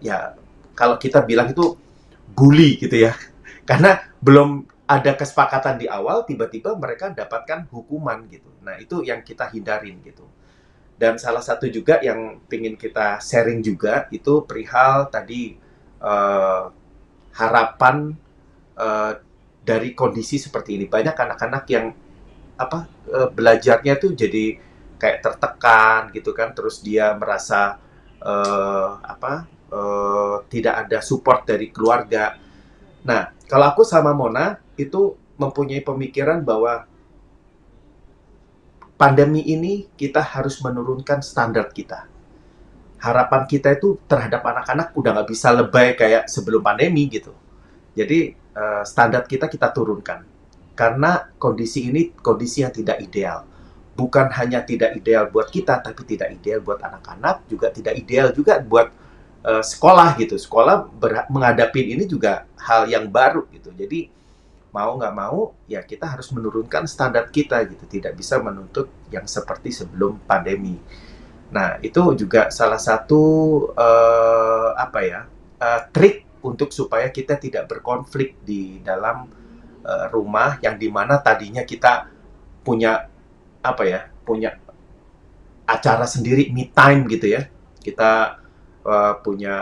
ya kalau kita bilang itu bully gitu ya, karena belum ada kesepakatan di awal, tiba-tiba mereka dapatkan hukuman gitu. Nah, itu yang kita hindarin gitu. Dan salah satu juga yang ingin kita sharing juga itu perihal tadi harapan dari kondisi seperti ini. Banyak anak-anak yang belajarnya tuh jadi kayak tertekan gitu kan, terus dia merasa tidak ada support dari keluarga. Nah, kalau aku sama Mona itu mempunyai pemikiran bahwa pandemi ini kita harus menurunkan standar kita. Harapan kita itu terhadap anak-anak udah nggak bisa lebay kayak sebelum pandemi gitu. Jadi standar kita turunkan. Karena kondisi ini kondisi yang tidak ideal. Bukan hanya tidak ideal buat kita, tapi tidak ideal buat anak-anak, juga tidak ideal juga buat sekolah gitu. Sekolah menghadapi ini juga hal yang baru gitu. Jadi mau nggak mau, ya kita harus menurunkan standar kita gitu. Tidak bisa menuntut yang seperti sebelum pandemi. Nah, itu juga salah satu trik untuk supaya kita tidak berkonflik di dalam rumah yang dimana tadinya kita punya punya acara sendiri, me time gitu ya. Kita punya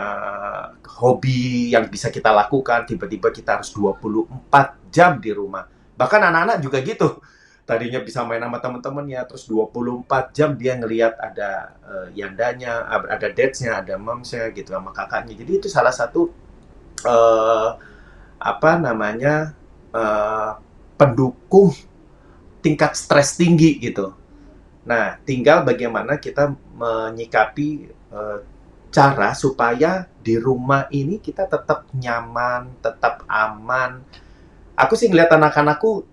hobi yang bisa kita lakukan, tiba-tiba kita harus 24 jam di rumah. Bahkan anak-anak juga gitu. Tadinya bisa main sama teman-temannya, terus 24 jam dia ngelihat ada yandanya, ada dads-nya, ada moms-nya gitu sama kakaknya. Jadi itu salah satu pendukung tingkat stres tinggi gitu. Nah, tinggal bagaimana kita menyikapi cara supaya di rumah ini kita tetap nyaman, tetap aman. Aku sih ngeliat anak-anakku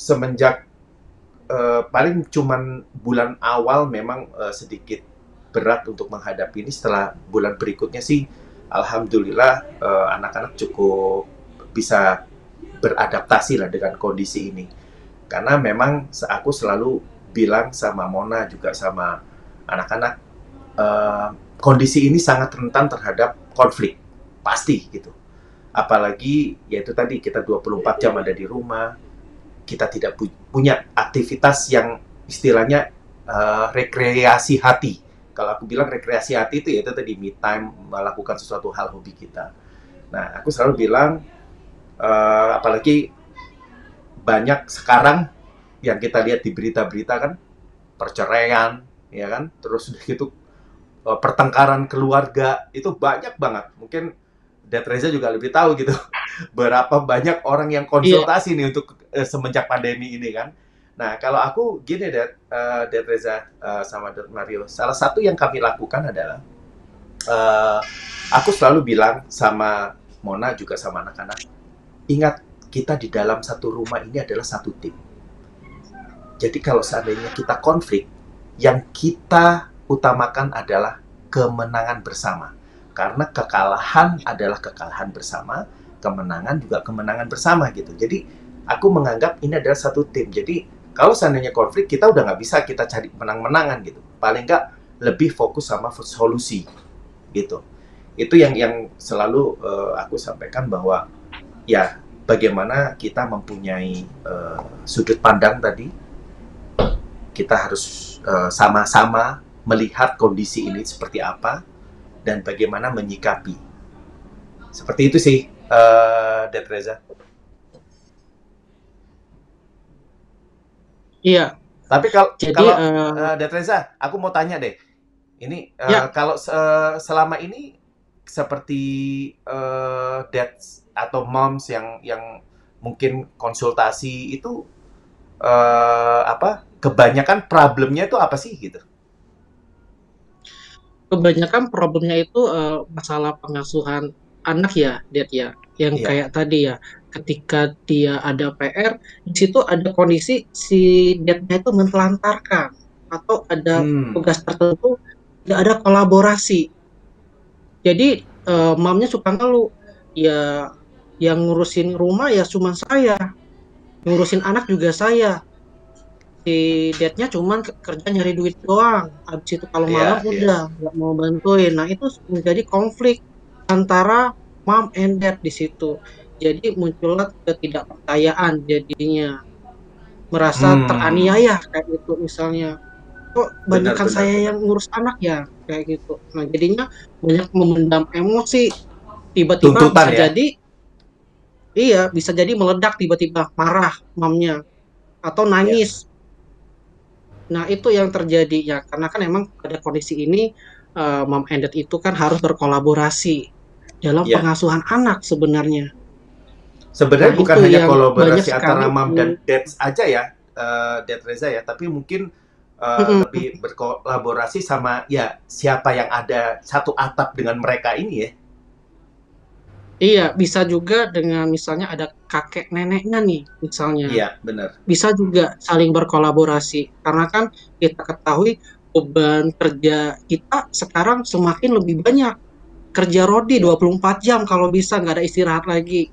semenjak paling cuman bulan awal memang sedikit berat untuk menghadapi ini. Setelah bulan berikutnya sih, alhamdulillah anak-anak cukup bisa beradaptasi lah dengan kondisi ini. Karena memang aku selalu bilang sama Mona juga sama anak-anak, kondisi ini sangat rentan terhadap konflik, pasti gitu. Apalagi yaitu tadi kita 24 jam ada di rumah, kita tidak punya aktivitas yang istilahnya rekreasi hati. Kalau aku bilang rekreasi hati itu yaitu tadi me time, melakukan sesuatu hal hobi kita. Nah, aku selalu bilang, apalagi banyak sekarang yang kita lihat di berita-berita kan, perceraian, ya kan, terus gitu pertengkaran keluarga itu banyak banget. Mungkin Dad Reza juga lebih tahu gitu, berapa banyak orang yang konsultasi nih untuk semenjak pandemi ini kan. Nah, kalau aku gini Dad Reza sama Dad Mario, salah satu yang kami lakukan adalah aku selalu bilang sama Mona juga sama anak-anak, ingat kita di dalam satu rumah ini adalah satu tim. Jadi kalau seandainya kita konflik, yang kita utamakan adalah kemenangan bersama. Karena kekalahan adalah kekalahan bersama, kemenangan juga kemenangan bersama gitu. Jadi aku menganggap ini adalah satu tim. Jadi kalau seandainya konflik, kita udah nggak bisa kita cari menang-menangan gitu. Paling nggak lebih fokus sama solusi gitu. Itu yang selalu aku sampaikan bahwa ya bagaimana kita mempunyai sudut pandang tadi. Kita harus sama-sama melihat kondisi ini seperti apa dan bagaimana menyikapi. Seperti itu sih, Dad Reza. Iya. Tapi kalau Jadi, Dad Reza, aku mau tanya deh. Ini Ya. kalau selama ini seperti dads atau moms yang mungkin konsultasi itu kebanyakan problemnya itu apa sih gitu? kebanyakan problemnya itu masalah pengasuhan anak ya, Dad ya. Yang Iya. kayak tadi ya, ketika dia ada PR, di situ ada kondisi si Dadnya itu menelantarkan atau ada tugas tertentu, tidak ada kolaborasi. Jadi mamnya suka ngeluh, ya yang ngurusin rumah ya cuma saya, ngurusin anak juga saya. Si Dadnya cuman kerja nyari duit doang. Habis itu kalau malam udah nggak mau bantuin. Nah, itu menjadi konflik antara mom and dad di situ. Jadi muncullah ketidakpercayaan jadinya. Merasa teraniaya kayak gitu misalnya. Kok banyakkan saya yang ngurus anak ya kayak gitu. Nah, jadinya banyak memendam emosi. Tiba-tiba Tuntutan, bisa ya? jadi bisa jadi meledak tiba-tiba marah mamnya atau nangis. Nah, itu yang terjadi ya, karena kan emang pada kondisi ini mom and dad itu kan harus berkolaborasi dalam pengasuhan anak sebenarnya. Sebenarnya Nah, bukan itu hanya yang kolaborasi banyak antara sekali mom dan dads aja ya, Dad Reza ya, tapi mungkin lebih berkolaborasi sama ya siapa yang ada satu atap dengan mereka ini ya. Iya, bisa juga dengan misalnya ada kakek neneknya nih, misalnya. Iya, benar. Bisa juga saling berkolaborasi, karena kan kita ketahui beban kerja kita sekarang semakin lebih banyak. Kerja rodi 24 jam kalau bisa, nggak ada istirahat lagi.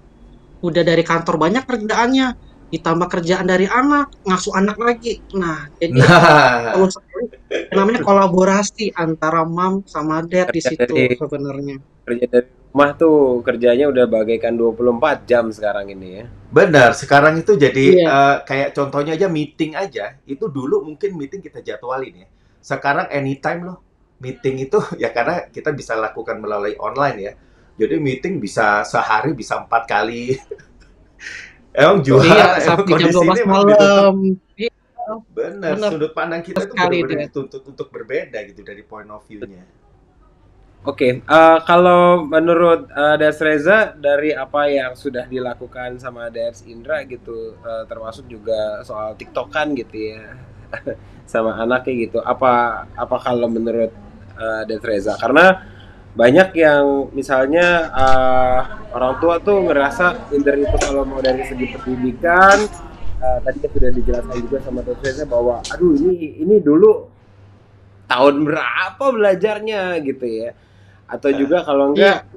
Udah dari kantor banyak kerjaannya, ditambah kerjaan dari anak, ngasuh anak lagi. Nah, jadi namanya kolaborasi antara mom sama dad di situ sebenarnya. Kerja dari rumah tuh kerjanya udah bagaikan 24 jam sekarang ini ya. Benar, sekarang itu jadi kayak contohnya aja meeting aja, itu dulu mungkin meeting kita jadwalin ya. Sekarang anytime loh. Meeting itu ya karena kita bisa lakukan melalui online ya. Jadi meeting bisa sehari bisa 4 kali. Emang juara kondisi ini malam. Benar, sudut pandang kita itu benar-benar dituntut untuk berbeda gitu dari point of view-nya. Oke, kalau menurut Dad Reza dari apa yang sudah dilakukan sama Dad Indra gitu, termasuk juga soal TikTokan gitu ya, sama anaknya gitu, apa kalau menurut Dad Reza? Karena banyak yang misalnya orang tua tuh ngerasa minder itu kalau mau dari segi pendidikan, tadi kan sudah dijelaskan juga sama Dr. Reza bahwa aduh ini dulu tahun berapa belajarnya gitu ya. Atau juga kalau enggak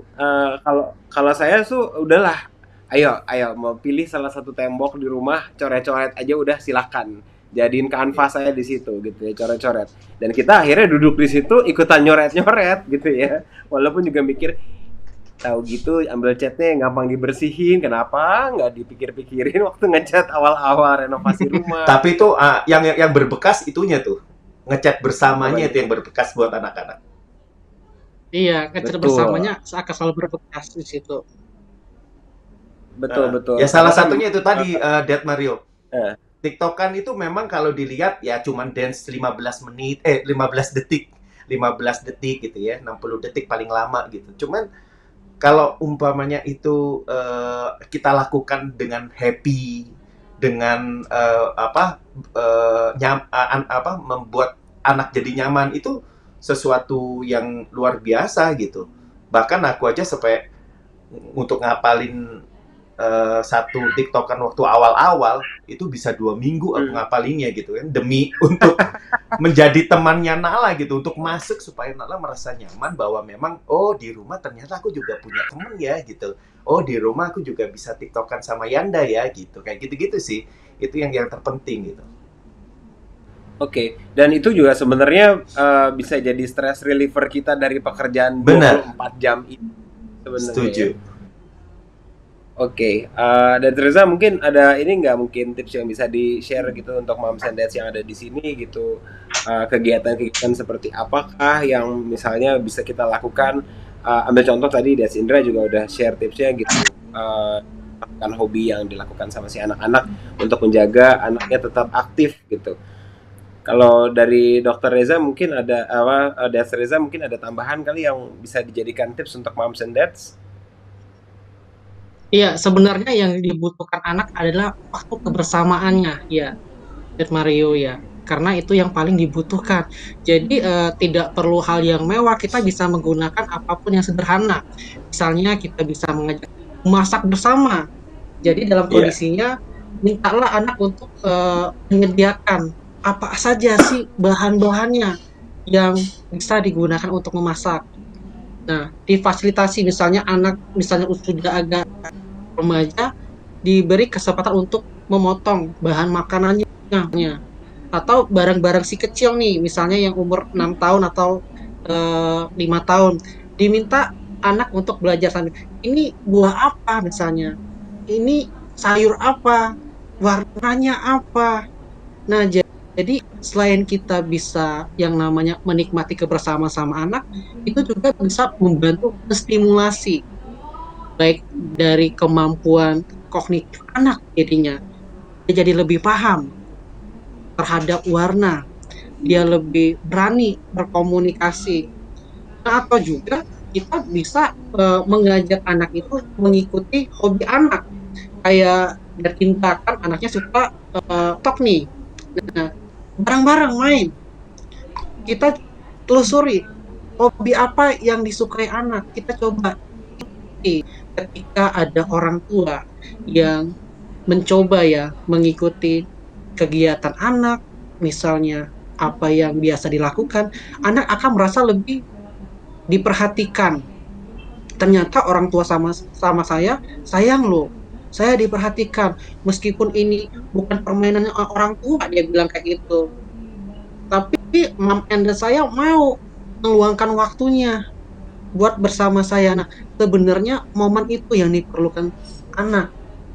kalau saya tuh udahlah, ayo mau pilih salah satu tembok di rumah, coret-coret aja udah silakan. Jadiin kanvas saya di situ gitu ya, coret-coret. Dan kita akhirnya duduk di situ ikutan nyoret-nyoret gitu ya. Walaupun juga mikir tahu gitu ambil catnya gampang dibersihin, kenapa nggak dipikir-pikirin waktu ngecat awal-awal renovasi rumah. Tapi itu yang berbekas itunya tuh, ngecat bersamanya itu yang berbekas buat anak-anak. Iya, ngecat bersamanya akan selalu berbekas di situ. Betul. Ya salah satunya itu tadi, Dad Mario. TikTokan itu memang kalau dilihat ya cuman dance 15 detik gitu ya, 60 detik paling lama gitu. Cuman kalau umpamanya itu kita lakukan dengan happy, dengan membuat anak jadi nyaman, itu sesuatu yang luar biasa gitu. Bahkan aku aja sampai untuk ngapalin satu TikTokan waktu awal-awal itu bisa 2 minggu aku ngapalinnya gitu kan, demi untuk menjadi temannya Nala gitu, untuk masuk supaya Nala merasa nyaman bahwa memang di rumah ternyata aku juga punya teman ya gitu, di rumah aku juga bisa TikTokan sama Yanda ya gitu, kayak gitu-gitu sih, itu yang terpenting gitu. Oke, dan itu juga sebenarnya bisa jadi stress reliever kita dari pekerjaan 24 jam itu sebenarnya. Setuju. Oke, dan Reza mungkin ada ini nggak, mungkin tips yang bisa di-share gitu untuk moms and dads yang ada di sini gitu, kegiatan-kegiatan seperti apakah yang misalnya bisa kita lakukan, ambil contoh tadi Des Indra juga udah share tipsnya gitu, lakukan hobi yang dilakukan sama si anak-anak untuk menjaga anaknya tetap aktif gitu. Kalau dari Dr. Reza mungkin ada Des Reza mungkin ada tambahan kali yang bisa dijadikan tips untuk moms and dads? Iya, sebenarnya yang dibutuhkan anak adalah waktu kebersamaannya, ya, Dad Mario ya. Karena itu yang paling dibutuhkan. Jadi tidak perlu hal yang mewah, kita bisa menggunakan apapun yang sederhana. Misalnya kita bisa mengajak memasak bersama. Jadi dalam kondisinya mintalah anak untuk menyediakan apa saja sih bahan-bahannya yang bisa digunakan untuk memasak. Nah, difasilitasi misalnya anak misalnya sudah agak remaja, diberi kesempatan untuk memotong bahan makanannya, atau barang-barang si kecil nih, misalnya yang umur 6 tahun atau 5 tahun, diminta anak untuk belajar sambil, ini buah apa misalnya, ini sayur apa, warnanya apa. Nah, jadi selain kita bisa yang namanya menikmati kebersamaan sama anak, itu juga bisa membantu stimulasi baik dari kemampuan kognitif anak, jadinya dia jadi lebih paham terhadap warna, dia lebih berani berkomunikasi. Nah, atau juga kita bisa mengajak anak itu mengikuti hobi anak, kayak Indra kan anaknya suka tok nih. Nah, bareng-bareng main, kita telusuri hobi apa yang disukai anak, kita coba. Ketika ada orang tua yang mencoba ya mengikuti kegiatan anak, misalnya apa yang biasa dilakukan, anak akan merasa lebih diperhatikan. Ternyata orang tua sama saya sayang loh, saya diperhatikan meskipun ini bukan permainan orang tua, dia bilang kayak gitu, tapi mom and dad saya mau meluangkan waktunya buat bersama saya. Nah, sebenarnya momen itu yang diperlukan anak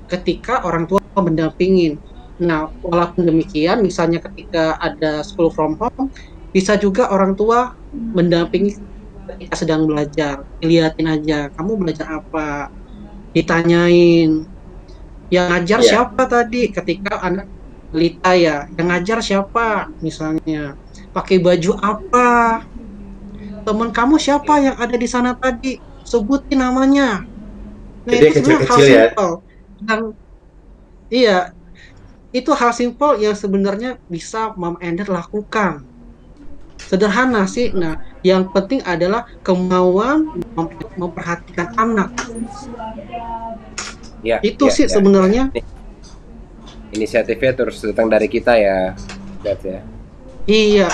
ketika orang tua mendampingin. Nah, walaupun demikian, misalnya ketika ada school from home, bisa juga orang tua mendampingi ketika sedang belajar. Dilihatin aja, kamu belajar apa? Ditanyain. Yang ngajar siapa tadi? Ketika anak balita ya, yang ngajar siapa? Misalnya, pakai baju apa? Teman kamu siapa yang ada di sana tadi? Sebutin namanya. Nah, jadi itu sebenarnya hal simpel. Dan iya, itu hal simpel yang sebenarnya bisa mom and dad lakukan. Sederhana sih. Nah, yang penting adalah kemauan memperhatikan anak. Itu sih sebenarnya. inisiatifnya terus datang dari kita ya, Dad ya. Iya.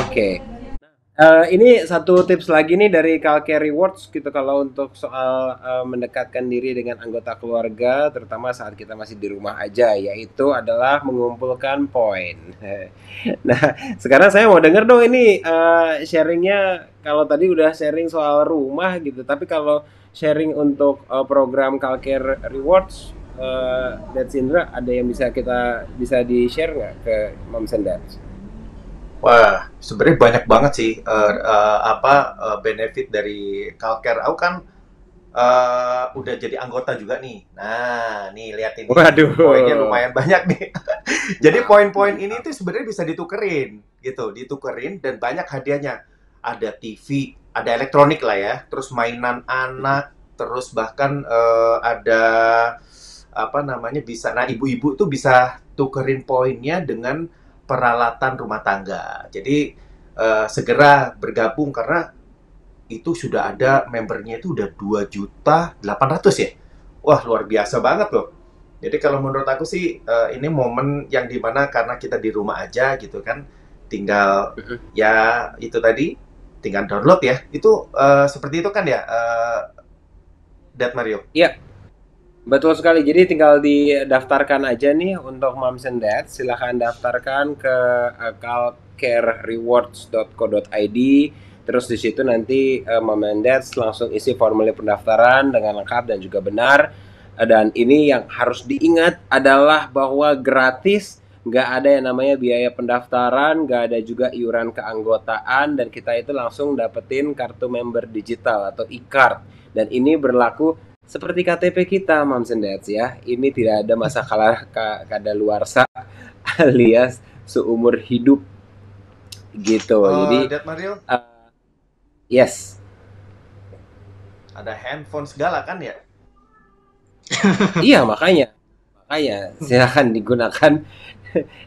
Oke. Ini satu tips lagi nih dari Calcare Rewards gitu kalau untuk soal mendekatkan diri dengan anggota keluarga, terutama saat kita masih di rumah aja, yaitu adalah mengumpulkan poin. Nah, sekarang saya mau denger dong ini sharingnya. Kalau tadi udah sharing soal rumah gitu, tapi kalau sharing untuk program Calcare Rewards, Dad Indra, ada yang bisa di-share nggak ke Moms and Dads? Wah, sebenarnya banyak banget sih benefit dari Calcare. Aku kan udah jadi anggota juga nih. Nah, nih lihat ini, Waduh. poinnya lumayan banyak nih. Jadi poin-poin ini tuh sebenarnya bisa ditukerin, gitu, ditukerin dan banyak hadiahnya. Ada TV, ada elektronik lah ya, terus mainan anak, terus bahkan ada apa namanya bisa. Nah, ibu-ibu tuh bisa tukerin poinnya dengan peralatan rumah tangga. Jadi segera bergabung karena itu sudah ada membernya itu udah 2.800.000 ya. Wah, luar biasa banget loh. Jadi kalau menurut aku sih ini momen yang dimana karena kita di rumah aja gitu kan, tinggal ya itu tadi tinggal download ya. Itu seperti itu kan ya, Dad Mario. Iya, betul sekali. Jadi tinggal didaftarkan aja nih untuk Moms and Dads. Silahkan daftarkan ke calcarerewards.co.id. Terus di situ nanti Mom and Dads langsung isi formulir pendaftaran dengan lengkap dan juga benar. Dan ini yang harus diingat adalah bahwa gratis, nggak ada yang namanya biaya pendaftaran, nggak ada juga iuran keanggotaan, dan kita itu langsung dapetin kartu member digital atau e-card. Dan ini berlaku seperti KTP kita, Moms and Dads ya. Ini tidak ada masa kadaluarsa alias seumur hidup gitu. Jadi Dad Mario, yes. ada handphone segala kan ya? Iya, makanya silakan digunakan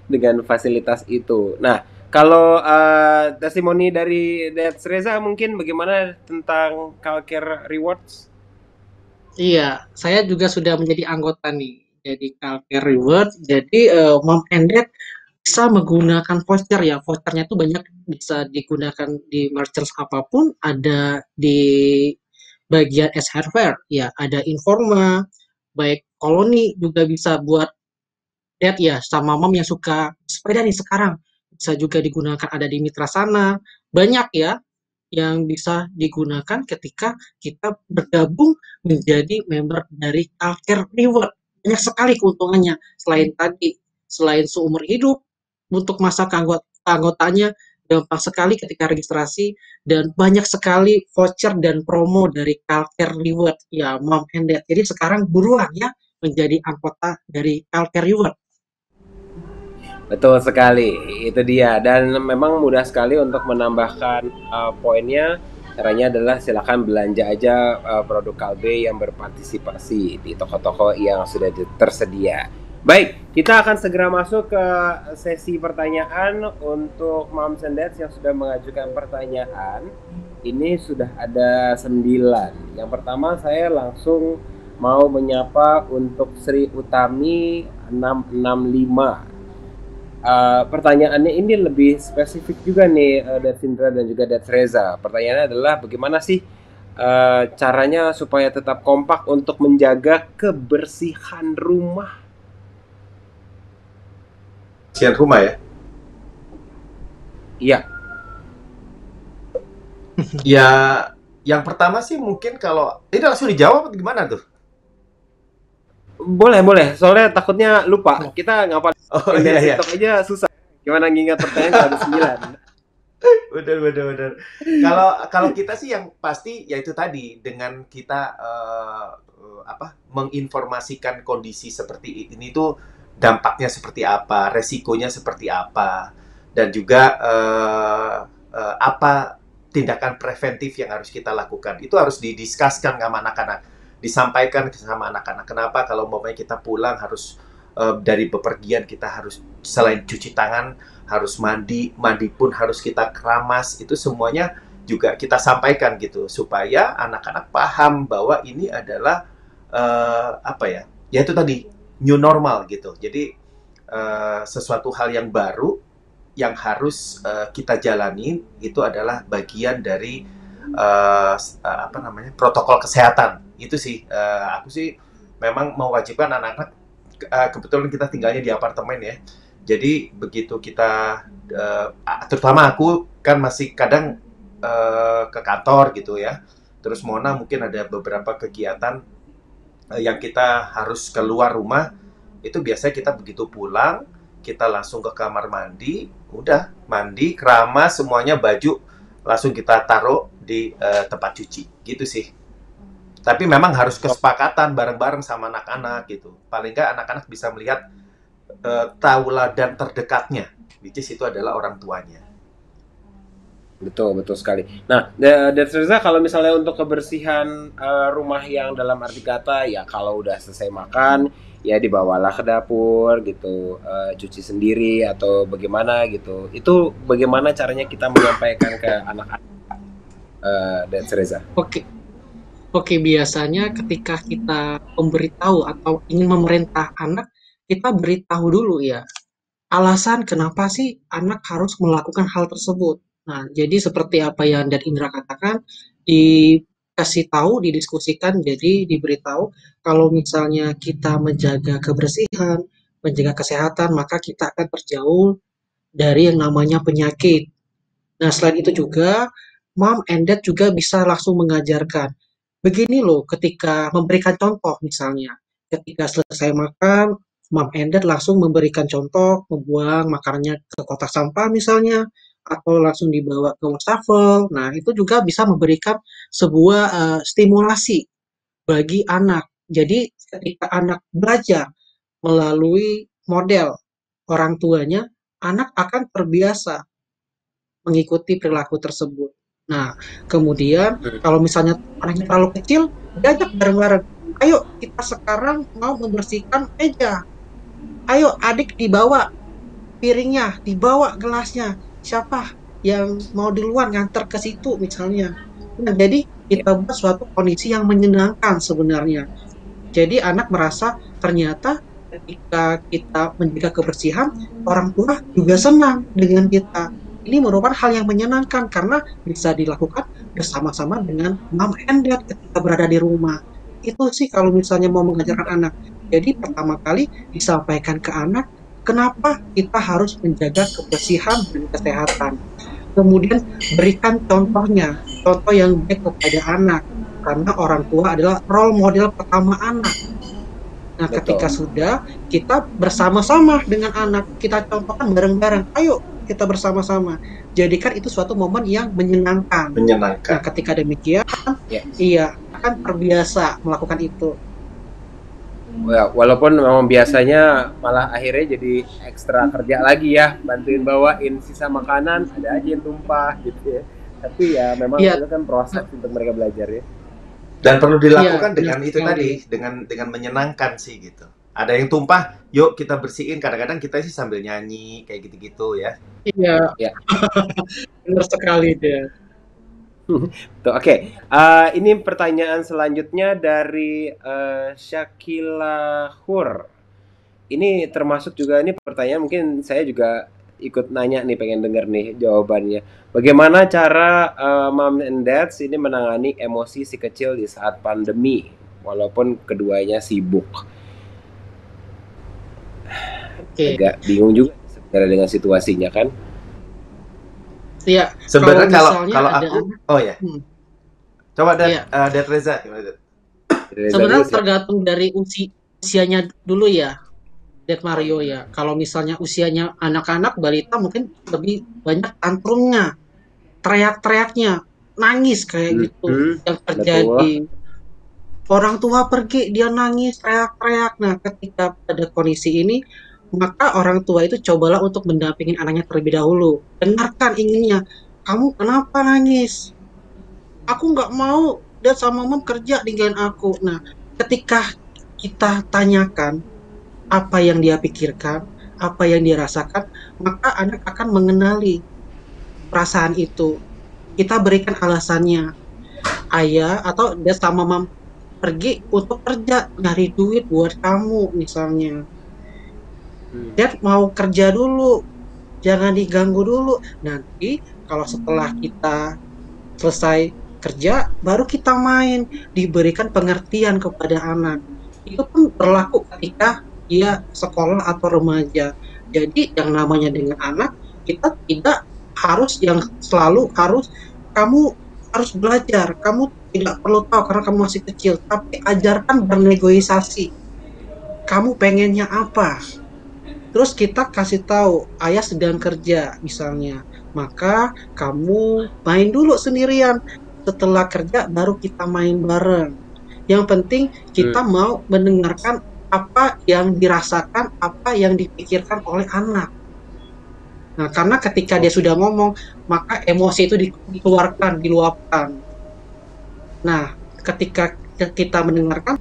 dengan fasilitas itu. Nah, kalau testimoni dari Dad Reza mungkin bagaimana tentang Calcare Rewards? Iya, saya juga sudah menjadi anggota nih. Jadi Calcare Reward. Jadi Mom and Dad bisa menggunakan voucher ya. Vouchernya itu banyak, bisa digunakan di merchants apapun. Ada di bagian S hardware, ya ada Informa, baik koloni juga bisa buat Dad ya, sama Mom yang suka sepeda nih sekarang. Bisa juga digunakan, ada di Mitra Sana. Banyak ya yang bisa digunakan ketika kita bergabung menjadi member dari Calcare Reward. Banyak sekali keuntungannya. Selain seumur hidup, untuk masa keanggotaannya gampang sekali ketika registrasi, dan banyak sekali voucher dan promo dari Calcare Reward ya, Mom and Dad. Jadi sekarang buruan ya menjadi anggota dari Calcare Reward. Betul sekali, itu dia. Dan memang mudah sekali untuk menambahkan poinnya. Caranya adalah silakan belanja aja produk Kalbe yang berpartisipasi di toko-toko yang sudah tersedia. Baik, kita akan segera masuk ke sesi pertanyaan untuk Moms and Dads yang sudah mengajukan pertanyaan. Ini sudah ada 9. Yang pertama saya langsung mau menyapa untuk Sri Utami 665. Pertanyaannya ini lebih spesifik juga nih, Dad Indra dan juga Dad Reza. Pertanyaannya adalah bagaimana sih caranya supaya tetap kompak untuk menjaga kebersihan rumah? Kebersihan rumah ya? Iya. Ya, yang pertama sih mungkin kalau ini langsung dijawab atau gimana tuh? Boleh. Soalnya takutnya lupa. Kita ngapalin Iya. TikTok aja susah. Gimana ngingat pertanyaan kalau ada 9? Bener. Kalau kita sih yang pasti yaitu tadi dengan kita menginformasikan kondisi seperti ini tuh dampaknya seperti apa, resikonya seperti apa, dan juga apa tindakan preventif yang harus kita lakukan. Itu harus didiskuskan sama anak-anak. Disampaikan sama anak-anak. Kenapa kalau umpamanya kita pulang harus dari bepergian kita harus selain cuci tangan harus mandi pun harus kita keramas, itu semuanya juga kita sampaikan gitu supaya anak-anak paham bahwa ini adalah ya itu tadi new normal gitu. Jadi sesuatu hal yang baru yang harus kita jalani itu adalah bagian dari protokol kesehatan. Itu sih aku sih memang mewajibkan anak-anak, kebetulan kita tinggalnya di apartemen ya. Jadi begitu kita terutama aku kan masih kadang ke kantor gitu ya. Terus Mona mungkin ada beberapa kegiatan yang kita harus keluar rumah. Itu biasanya kita begitu pulang, kita langsung ke kamar mandi, udah mandi, keramas, semuanya baju langsung kita taruh di tempat cuci, gitu sih. Tapi memang harus kesepakatan bareng-bareng sama anak-anak gitu. Paling nggak anak-anak bisa melihat tauladan terdekatnya, which is itu adalah orang tuanya. Betul sekali. Nah, Reza, kalau misalnya untuk kebersihan rumah yang dalam arti kata, ya kalau udah selesai makan, ya dibawalah ke dapur gitu, cuci sendiri atau bagaimana gitu. Itu bagaimana caranya kita menyampaikan ke anak-anak, Reza? Oke, biasanya ketika kita memberitahu atau ingin memerintah anak, kita beritahu dulu ya, alasan kenapa sih anak harus melakukan hal tersebut. Nah, jadi seperti apa yang dan Indra katakan, dikasih tahu, didiskusikan, jadi diberitahu kalau misalnya kita menjaga kebersihan, menjaga kesehatan, maka kita akan terjauh dari yang namanya penyakit. Nah, selain itu juga, mom and dad juga bisa langsung mengajarkan. Begini loh, ketika memberikan contoh misalnya, ketika selesai makan, mom and dad langsung memberikan contoh, membuang makanannya ke kotak sampah misalnya, atau langsung dibawa ke wastafel. Nah, itu juga bisa memberikan sebuah stimulasi bagi anak. Jadi, ketika anak belajar melalui model orang tuanya, anak akan terbiasa mengikuti perilaku tersebut. Nah, kemudian kalau misalnya anaknya terlalu kecil, diajak bareng-bareng. Ayo, kita sekarang mau membersihkan meja. Ayo, adik dibawa piringnya, dibawa gelasnya. Siapa yang mau duluan nganter ke situ misalnya. Nah, jadi kita buat suatu kondisi yang menyenangkan sebenarnya. Jadi anak merasa ternyata ketika kita menjaga kebersihan, orang tua juga senang dengan kita. Ini merupakan hal yang menyenangkan karena bisa dilakukan bersama-sama dengan mom and dad ketika berada di rumah. Itu sih kalau misalnya mau mengajarkan anak. Jadi pertama kali disampaikan ke anak, kenapa kita harus menjaga kebersihan dan kesehatan. Kemudian berikan contohnya, contoh yang baik kepada anak. Karena orang tua adalah role model pertama anak. Nah, ketika sudah, kita bersama-sama dengan anak, kita contohkan bareng-bareng. Ayo, kita bersama-sama. Jadikan itu suatu momen yang menyenangkan. Nah, ketika demikian, iya, akan terbiasa melakukan itu. Walaupun memang biasanya malah akhirnya jadi ekstra kerja lagi ya, bantuin bawain sisa makanan, ada aja yang tumpah gitu ya. Tapi ya memang itu kan proses untuk mereka belajar ya. Dan perlu dilakukan dengan itu tadi, dengan menyenangkan sih gitu. Ada yang tumpah, yuk kita bersihin. Kadang-kadang kita sih sambil nyanyi kayak gitu-gitu ya. Iya. Benar sekali deh. Oke. Ini pertanyaan selanjutnya dari Syakila Hur. Ini termasuk juga ini pertanyaan mungkin saya juga ikut nanya nih, pengen denger nih jawabannya. Bagaimana cara mom and dads ini menangani emosi si kecil di saat pandemi, walaupun keduanya sibuk? Agak bingung juga sebenarnya dengan situasinya kan? Iya. Sebenarnya kalau aku, coba Dad Reza. Sebenarnya tergantung dari usianya dulu ya. Dad Mario ya, kalau misalnya usianya anak-anak, balita mungkin lebih banyak tantrumnya, teriak-teriaknya, nangis kayak gitu yang terjadi. Orang tua pergi, dia nangis, teriak-teriak. Nah, ketika pada kondisi ini, maka orang tua itu cobalah untuk mendampingi anaknya terlebih dahulu. Dengarkan inginnya, kamu kenapa nangis? Aku nggak mau, Dad sama Mom kerja ninggalin aku. Nah, ketika kita tanyakan apa yang dia pikirkan, apa yang dia rasakan, maka anak akan mengenali perasaan itu. Kita berikan alasannya. Ayah atau dia sama Mom pergi untuk kerja, nyari duit buat kamu misalnya. Dad mau kerja dulu, jangan diganggu dulu. Nanti kalau setelah kita selesai kerja, baru kita main. Diberikan pengertian kepada anak. Itu pun berlaku ketika dia sekolah atau remaja. Jadi yang namanya dengan anak, kita tidak harus yang selalu harus kamu harus belajar, kamu tidak perlu tahu karena kamu masih kecil, tapi ajarkan bernegosiasi. Kamu pengennya apa? Terus kita kasih tahu, ayah sedang kerja misalnya, maka kamu main dulu sendirian. Setelah kerja baru kita main bareng. Yang penting kita mau mendengarkan apa yang dirasakan, apa yang dipikirkan oleh anak. Nah, karena ketika dia sudah ngomong, maka emosi itu dikeluarkan, diluapkan. Nah, ketika kita mendengarkan,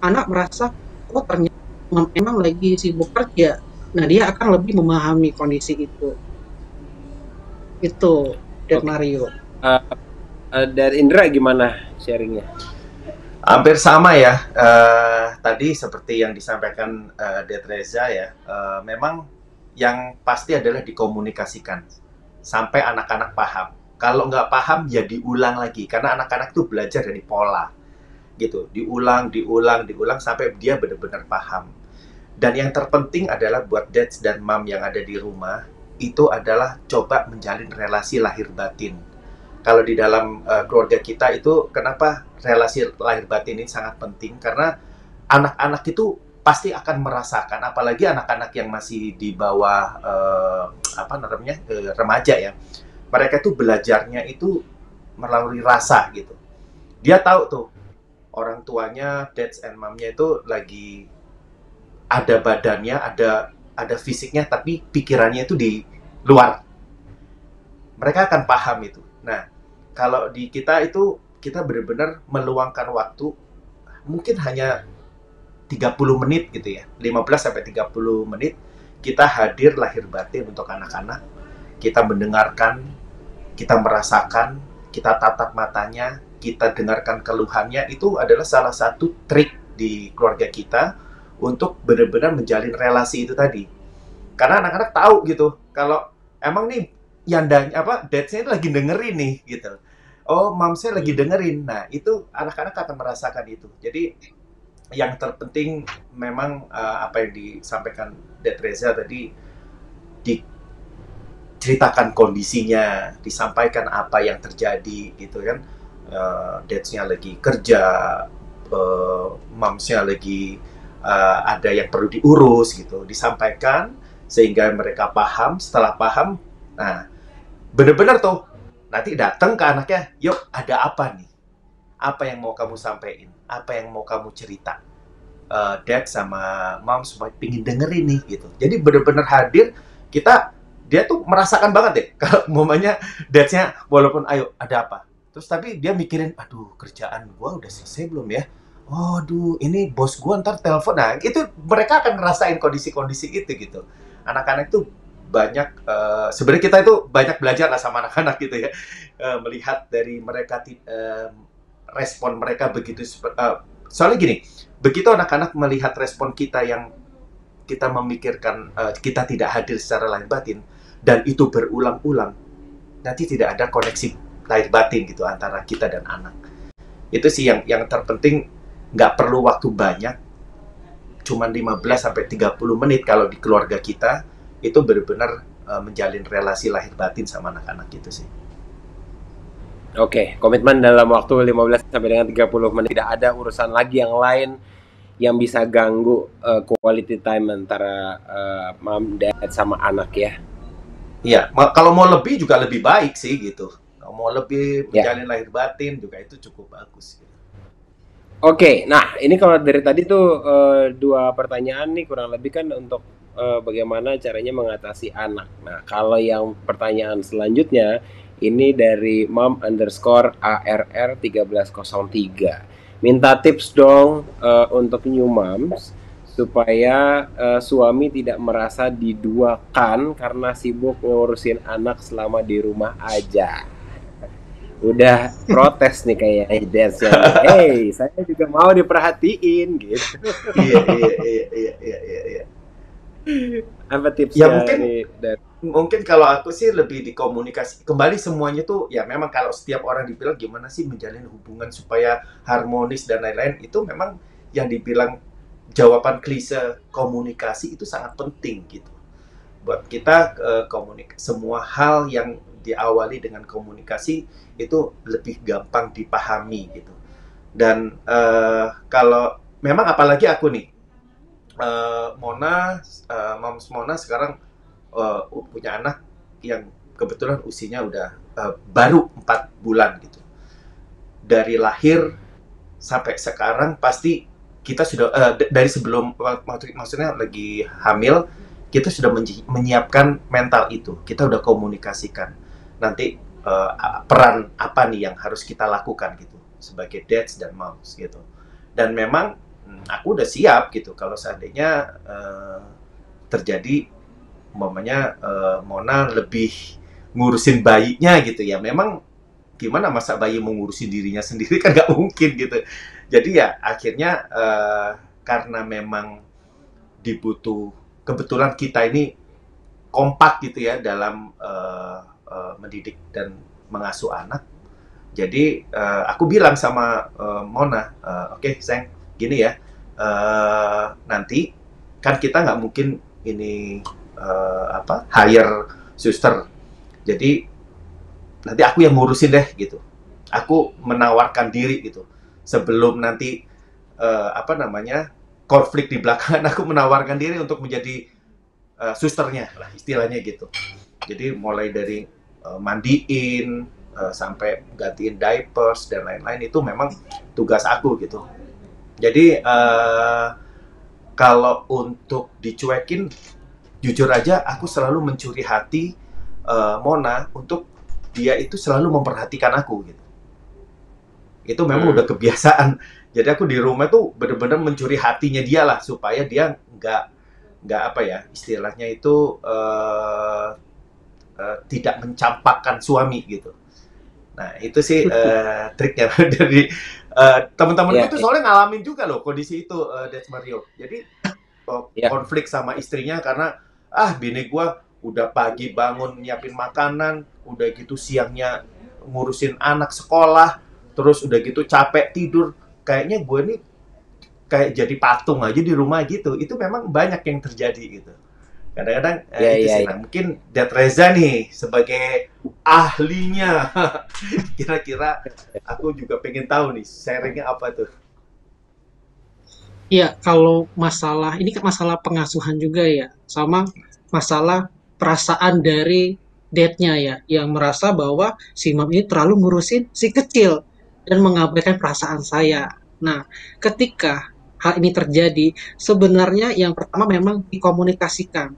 anak merasa, oh ternyata memang lagi sibuk kerja. Nah, dia akan lebih memahami kondisi itu. Itu, Dad Mario. Dari Indra gimana sharingnya? Hampir sama ya. Tadi seperti yang disampaikan Dad Reza ya, memang yang pasti adalah dikomunikasikan sampai anak-anak paham. Kalau nggak paham ya diulang lagi, karena anak-anak itu belajar dari pola gitu, diulang sampai dia benar-benar paham. Dan yang terpenting adalah buat dads dan mom yang ada di rumah itu adalah coba menjalin relasi lahir batin. Kalau di dalam keluarga kita itu, kenapa relasi lahir batin ini sangat penting? Karena anak-anak itu pasti akan merasakan, apalagi anak-anak yang masih di bawah remaja ya. Mereka tuh belajarnya itu melalui rasa gitu. Dia tahu tuh orang tuanya, dads and momnya itu lagi ada badannya, ada fisiknya, tapi pikirannya itu di luar. Mereka akan paham itu. Nah, kalau di kita itu kita benar-benar meluangkan waktu mungkin hanya 30 menit gitu ya, 15-30 menit kita hadir lahir batin untuk anak-anak. Kita mendengarkan, kita merasakan, kita tatap matanya, kita dengarkan keluhannya. Itu adalah salah satu trik di keluarga kita untuk benar-benar menjalin relasi itu tadi. Karena anak-anak tahu gitu, kalau emang nih dadsnya itu lagi dengerin nih gitu. Oh, momsnya lagi dengerin. Nah, itu anak-anak akan merasakan itu. Jadi yang terpenting memang apa yang disampaikan Dad Reza tadi, diceritakan kondisinya, disampaikan apa yang terjadi gitu kan. Dadsnya lagi kerja, momsnya lagi ada yang perlu diurus gitu, disampaikan sehingga mereka paham. Setelah paham, nah benar-benar tuh nanti datang ke anaknya, yuk ada apa nih? Apa yang mau kamu sampaikan? Apa yang mau kamu cerita? Dad sama mom supaya pingin dengerin nih gitu. Jadi benar-benar hadir, dia tuh merasakan banget deh kalau momennya dadsnya walaupun ayo ada apa. Terus tapi dia mikirin, aduh kerjaan gua udah selesai belum ya? Waduh, ini bos gua ntar telepon. Nah, itu mereka akan ngerasain kondisi-kondisi itu gitu. Anak-anak itu banyak, sebenarnya kita itu banyak belajar lah sama anak-anak gitu ya. Melihat dari mereka, respon mereka begitu. Soalnya gini, begitu anak-anak melihat respon kita yang kita memikirkan kita tidak hadir secara lahir batin, dan itu berulang-ulang, nanti tidak ada koneksi lahir batin gitu antara kita dan anak. Itu sih yang terpenting, nggak perlu waktu banyak, cuma 15-30 menit kalau di keluarga kita, itu benar-benar menjalin relasi lahir batin sama anak-anak gitu sih. Oke, komitmen dalam waktu 15 sampai dengan 30 menit, tidak ada urusan lagi yang lain yang bisa ganggu quality time antara mom, dad sama anak ya. Iya, kalau mau lebih juga lebih baik sih gitu. Kalau mau lebih menjalin lahir batin juga itu cukup bagus. Gitu. Oke, nah ini kalau dari tadi tuh 2 pertanyaan nih kurang lebih kan untuk bagaimana caranya mengatasi anak. Nah, kalau yang pertanyaan selanjutnya ini dari mom_ARR1303. Minta tips dong untuk new moms supaya suami tidak merasa diduakan karena sibuk ngurusin anak selama di rumah aja. udah protes nih kayak dance yang hey saya juga mau diperhatiin gitu. Iya, iya, iya, iya, iya, iya, iya. Apa Ya tipsnya mungkin nih dan mungkin kalau aku sih lebih dikomunikasi kembali semuanya tuh ya memang kalau setiap orang dibilang gimana sih menjalin hubungan supaya harmonis dan lain-lain itu memang yang dibilang jawaban klise komunikasi itu sangat penting gitu. Buat kita semua hal yang diawali dengan komunikasi itu lebih gampang dipahami gitu. Dan kalau memang apalagi aku nih Moms Mona sekarang punya anak yang kebetulan usianya udah baru 4 bulan gitu. Dari lahir sampai sekarang pasti kita sudah dari sebelum maksudnya lagi hamil kita sudah menyiapkan mental itu. Kita udah komunikasikan nanti peran apa nih yang harus kita lakukan gitu sebagai dads dan moms gitu. Dan memang aku udah siap gitu kalau seandainya terjadi umpamanya Mona lebih ngurusin bayinya gitu ya. Memang gimana masa bayi mau ngurusin dirinya sendiri kan nggak mungkin gitu. Jadi ya akhirnya karena memang kebetulan kita ini kompak gitu ya dalam mendidik dan mengasuh anak. Jadi aku bilang sama Mona, oke, sayang, gini ya, nanti kan kita nggak mungkin ini hire suster. Jadi nanti aku yang ngurusin deh gitu. Aku menawarkan diri gitu. Sebelum nanti konflik di belakangan aku menawarkan diri untuk menjadi susternya lah istilahnya gitu. Jadi mulai dari mandiin sampai gantiin diapers dan lain-lain itu memang tugas aku gitu. Jadi kalau untuk dicuekin jujur aja aku selalu mencuri hati Mona untuk dia itu selalu memperhatikan aku gitu. Itu memang udah kebiasaan. Jadi aku di rumah tuh bener-bener mencuri hatinya dia lah supaya dia nggak apa ya istilahnya itu tidak mencampakkan suami gitu. Nah itu sih triknya dari teman-teman itu soalnya ngalamin juga loh kondisi itu Des Mario. Jadi konflik sama istrinya karena bini gua udah pagi bangun nyiapin makanan, udah gitu siangnya ngurusin anak sekolah, terus udah gitu capek tidur. Kayaknya gue nih kayak jadi patung aja di rumah gitu. Itu memang banyak yang terjadi gitu. Kadang-kadang itu sih. Nah, mungkin Dad Reza nih sebagai ahlinya. Kira-kira aku juga pengen tahu nih sharingnya apa tuh. Iya, kalau masalah ini kan masalah pengasuhan juga ya, sama masalah perasaan dari dad-nya ya, yang merasa bahwa si mom ini terlalu ngurusin si kecil dan mengabaikan perasaan saya. Nah, ketika hal ini terjadi, sebenarnya yang pertama memang dikomunikasikan.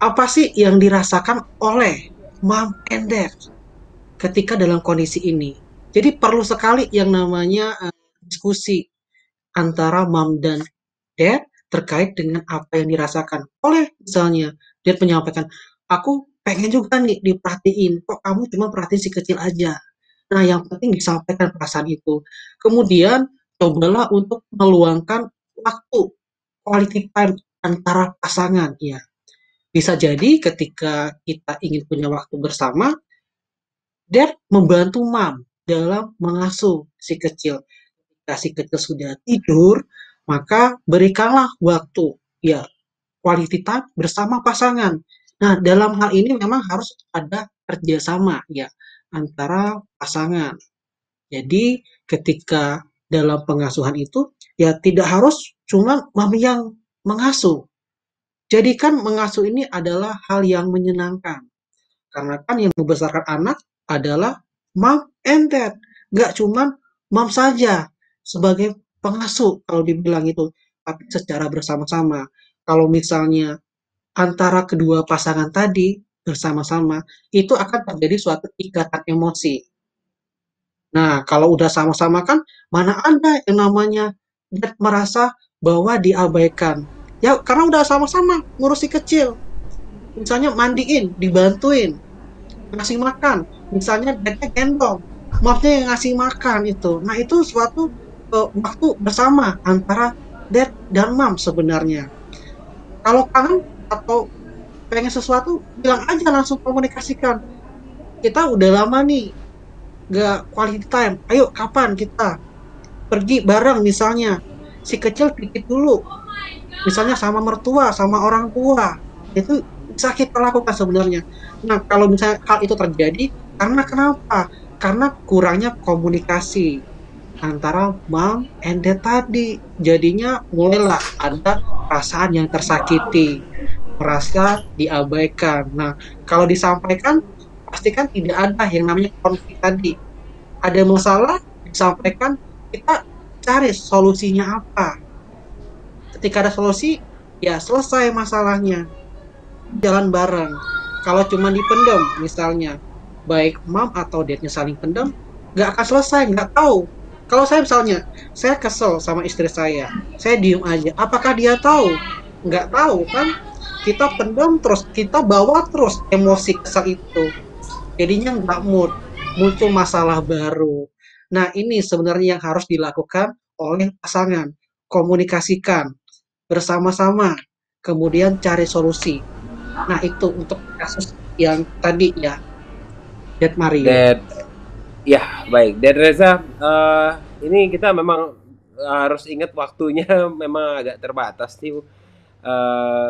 Apa sih yang dirasakan oleh mom and dad ketika dalam kondisi ini? Jadi perlu sekali yang namanya diskusi antara mom dan dad terkait dengan apa yang dirasakan oleh misalnya dad menyampaikan, aku pengen juga nih diperhatiin, kok kamu cuma perhatiin si kecil aja. Nah yang penting disampaikan perasaan itu. Kemudian cobalah untuk meluangkan waktu quality time antara pasangan ya. Bisa jadi ketika kita ingin punya waktu bersama, dad membantu mom dalam mengasuh si kecil. Ketika si kecil sudah tidur, maka berikanlah waktu ya quality time bersama pasangan. Nah, dalam hal ini memang harus ada kerjasama ya antara pasangan. Jadi ketika dalam pengasuhan itu ya tidak harus cuma mami yang mengasuh. Jadi kan mengasuh ini adalah hal yang menyenangkan. Karena kan yang membesarkan anak adalah mom and dad. Gak cuma mom saja sebagai pengasuh kalau dibilang itu. Tapi secara bersama-sama. Kalau misalnya antara kedua pasangan tadi bersama-sama, itu akan terjadi suatu ikatan emosi. Nah, kalau udah sama-sama kan, mana ada yang namanya dad merasa bahwa diabaikan. Ya, karena udah sama-sama ngurusi kecil. Misalnya mandiin, dibantuin, ngasih makan. Misalnya dadnya gendong. momsnya yang ngasih makan itu. Nah itu suatu waktu bersama antara dad dan mom sebenarnya. Kalau kangen atau pengen sesuatu, bilang aja, langsung komunikasikan. Kita udah lama nih gak quality time, ayo kapan kita pergi bareng misalnya. Si kecil titip dulu, misalnya sama mertua, sama orang tua. Itu bisa kita lakukan sebenarnya. Nah, kalau misalnya hal itu terjadi, karena kenapa? Karena kurangnya komunikasi antara mom and dad tadi. Jadinya mulailah ada perasaan yang tersakiti, merasa diabaikan. Nah, kalau disampaikan, pastikan tidak ada yang namanya konflik tadi. Ada masalah, disampaikan, kita cari solusinya apa. Ketika ada solusi, ya selesai masalahnya. Jalan bareng. Kalau cuma dipendam, misalnya, baik mom atau dadnya saling pendam, nggak akan selesai, nggak tahu. Kalau saya misalnya, saya kesel sama istri saya diem aja. Apakah dia tahu? Nggak tahu kan? Kita pendam terus, kita bawa terus emosi kesel itu. Jadinya nggak mood, muncul masalah baru. Nah ini sebenarnya yang harus dilakukan oleh pasangan. Komunikasikan bersama-sama, kemudian cari solusi. Nah itu untuk kasus yang tadi ya, Dad Mario. Ya, baik. Dan Reza, ini kita memang harus ingat waktunya memang agak terbatas nih.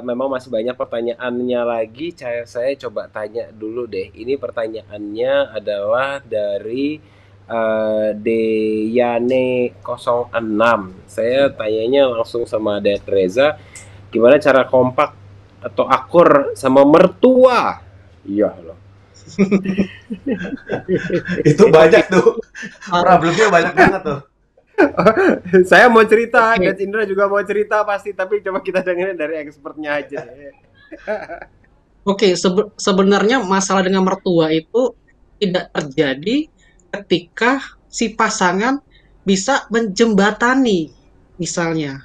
Memang masih banyak pertanyaannya lagi. Saya coba tanya dulu deh. Ini pertanyaannya adalah dari Deyane 06. Saya tanyanya langsung sama Dad Reza, gimana cara kompak atau akur sama mertua? Iya loh. Itu banyak tuh. Problemnya banyak banget tuh. Saya mau cerita, dan Indra juga mau cerita pasti, tapi coba kita dengerin dari expertnya aja. Oke, sebenarnya masalah dengan mertua itu tidak terjadi ketika si pasangan bisa menjembatani, misalnya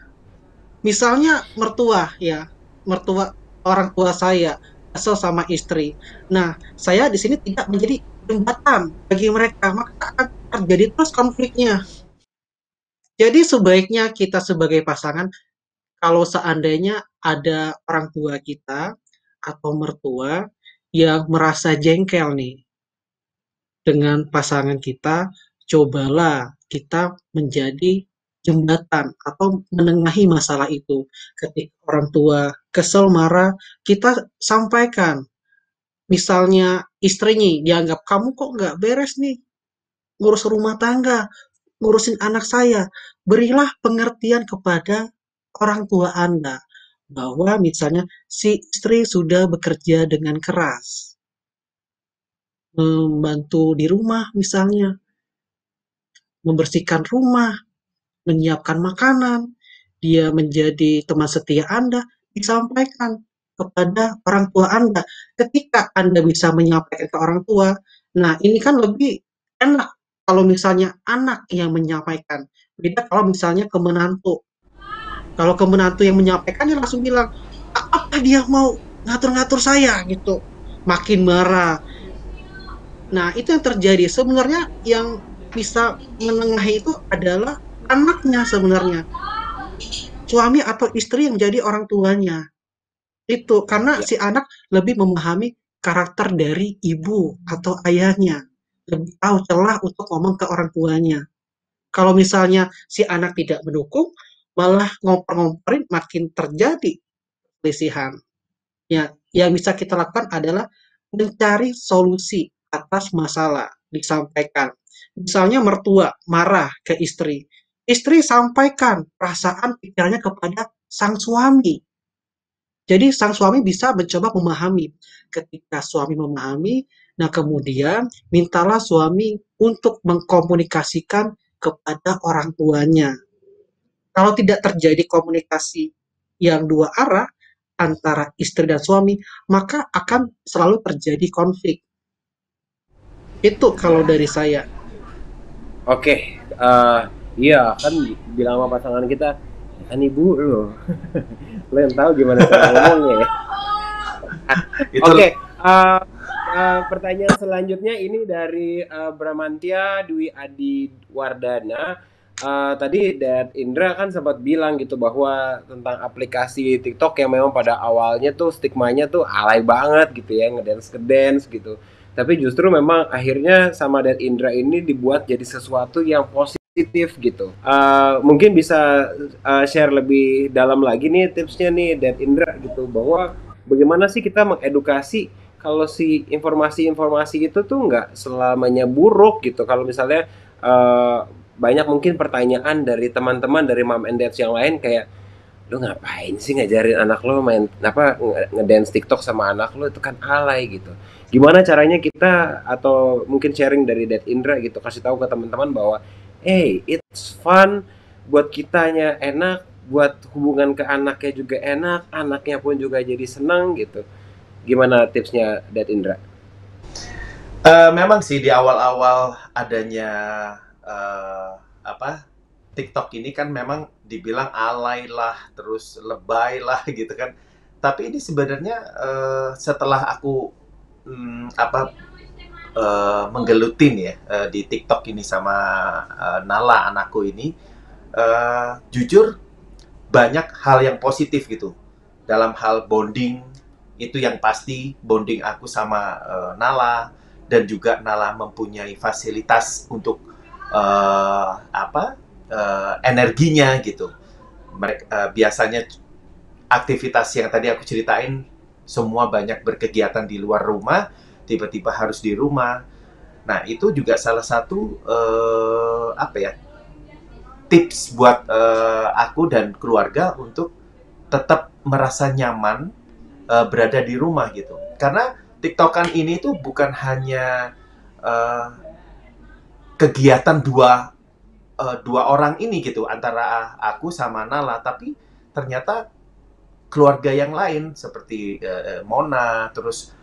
mertua ya, mertua orang tua saya kesel sama istri. Nah, saya di sini tidak menjadi jembatan bagi mereka, maka akan terjadi terus konfliknya. Jadi sebaiknya kita sebagai pasangan, kalau seandainya ada orang tua kita atau mertua yang merasa jengkel nih dengan pasangan kita, cobalah kita menjadi jembatan atau menengahi masalah itu. Ketika orang tua kesel, marah, kita sampaikan. Misalnya istrinya dianggap, kamu kok nggak beres nih ngurus rumah tangga, ngurusin anak saya. Berilah pengertian kepada orang tua Anda bahwa misalnya si istri sudah bekerja dengan keras, membantu di rumah misalnya, membersihkan rumah, menyiapkan makanan, dia menjadi teman setia Anda, disampaikan kepada orang tua Anda. Ketika Anda bisa menyampaikan ke orang tua, nah ini kan lebih enak kalau misalnya anak yang menyampaikan. Beda kalau misalnya ke menantu. Kalau ke menantu yang menyampaikan, dia langsung bilang, apa dia mau ngatur-ngatur saya gitu. Makin marah. Nah, itu yang terjadi. Sebenarnya yang bisa menengahi itu adalah anaknya sebenarnya. Suami atau istri yang menjadi orang tuanya. Itu karena si anak lebih memahami karakter dari ibu atau ayahnya. Lebih tahu celah untuk ngomong ke orang tuanya. Kalau misalnya si anak tidak mendukung, malah ngompor-ngomporin, makin terjadi perselisihan. Ya, yang bisa kita lakukan adalah mencari solusi atas masalah, disampaikan. Misalnya mertua marah ke istri, istri sampaikan perasaan pikirannya kepada sang suami. Jadi sang suami bisa mencoba memahami. Ketika suami memahami, nah kemudian mintalah suami untuk mengkomunikasikan kepada orang tuanya. Kalau tidak terjadi komunikasi yang dua arah antara istri dan suami, maka akan selalu terjadi konflik. Itu kalau dari saya. Oke, iya kan bilang sama pasangan kita, kan ibu lo, lo yang tahu gimana cara ngomongnya ya. Oke, Pertanyaan selanjutnya ini dari Bramantia Dwi Adi Wardana. Tadi Dad Indra kan sempat bilang gitu bahwa tentang aplikasi TikTok yang memang pada awalnya tuh stigmanya tuh alay banget gitu ya, ngedance gitu. Tapi justru memang akhirnya sama Dad Indra ini dibuat jadi sesuatu yang positif gitu. Mungkin bisa share lebih dalam lagi nih tipsnya nih Dad Indra gitu, bahwa bagaimana sih kita mengedukasi kalau si informasi-informasi itu tuh nggak selamanya buruk gitu. Kalau misalnya uh, banyak mungkin pertanyaan dari teman-teman dari mom and dads yang lain kayak, lu ngapain sih ngajarin anak lo main apa ngedance TikTok sama anak lo, itu kan alay gitu. Gimana caranya kita, atau mungkin sharing dari Dad Indra gitu, kasih tahu ke teman-teman bahwa hey, it's fun, buat kitanya enak, buat hubungan ke anaknya juga enak, anaknya pun juga jadi senang gitu. Gimana tipsnya Dad Indra? Memang sih di awal-awal adanya apa TikTok ini kan memang dibilang alay lah, terus lebay lah gitu kan. Tapi ini sebenarnya setelah aku apa menggelutin ya di TikTok ini sama Nala anakku ini, jujur banyak hal yang positif gitu dalam hal bonding. Itu yang pasti bonding aku sama Nala, dan juga Nala mempunyai fasilitas untuk energinya gitu. Mereka biasanya aktivitas yang tadi aku ceritain, semua banyak berkegiatan di luar rumah, tiba-tiba harus di rumah. Nah, itu juga salah satu tips buat aku dan keluarga untuk tetap merasa nyaman berada di rumah gitu. Karena TikTokan ini tuh bukan hanya kegiatan dua orang ini gitu, antara aku sama Nala, tapi ternyata keluarga yang lain seperti Mona, terus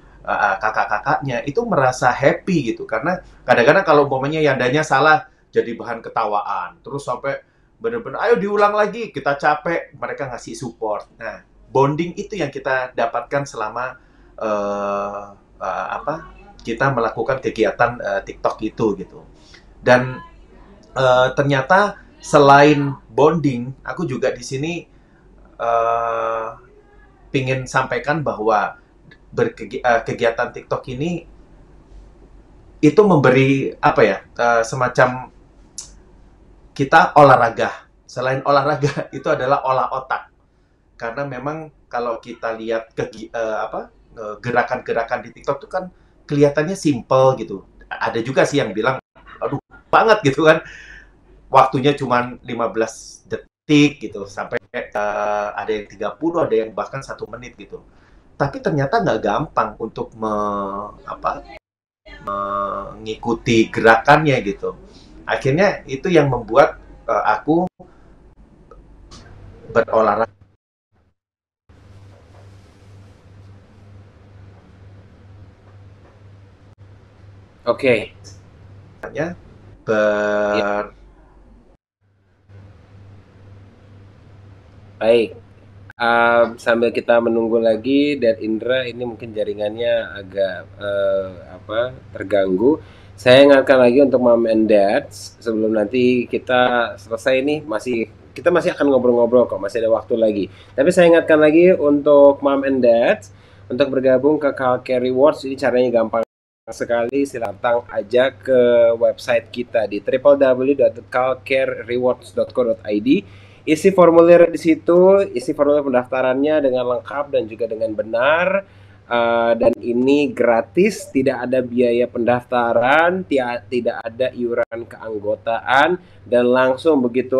kakak-kakaknya itu merasa happy gitu. Karena kadang-kadang kalau umpamanya Yandanya salah jadi bahan ketawaan, terus sampai bener-bener ayo diulang lagi, kita capek, mereka ngasih support. Nah, bonding itu yang kita dapatkan selama kita melakukan kegiatan TikTok itu gitu. Dan ternyata selain bonding, aku juga di sini pingin sampaikan bahwa kegiatan TikTok ini itu memberi semacam kita olahraga. Selain olahraga itu adalah olah otak. Karena memang kalau kita lihat gerakan-gerakan di TikTok itu kan kelihatannya simple gitu. Ada juga sih yang bilang aduh banget gitu kan. Waktunya cuma 15 detik gitu, sampai ada yang 30, ada yang bahkan 1 menit gitu. Tapi ternyata nggak gampang untuk mengikuti gerakannya gitu. Akhirnya itu yang membuat aku berolahraga. Oke. Baik. Sambil kita menunggu lagi Dad Indra, ini mungkin jaringannya agak terganggu. Saya ingatkan lagi untuk Mom and Dad, sebelum nanti kita selesai nih, kita masih akan ngobrol-ngobrol kok, masih ada waktu lagi. Tapi saya ingatkan lagi untuk Mom and Dad, untuk bergabung ke Calcare Rewards, ini caranya gampang sekali. Silakan aja ke website kita di www.calcarerewards.co.id. Isi formulir di situ, isi formulir pendaftarannya dengan lengkap dan juga dengan benar. Dan ini gratis, tidak ada biaya pendaftaran, tidak ada iuran keanggotaan, dan langsung begitu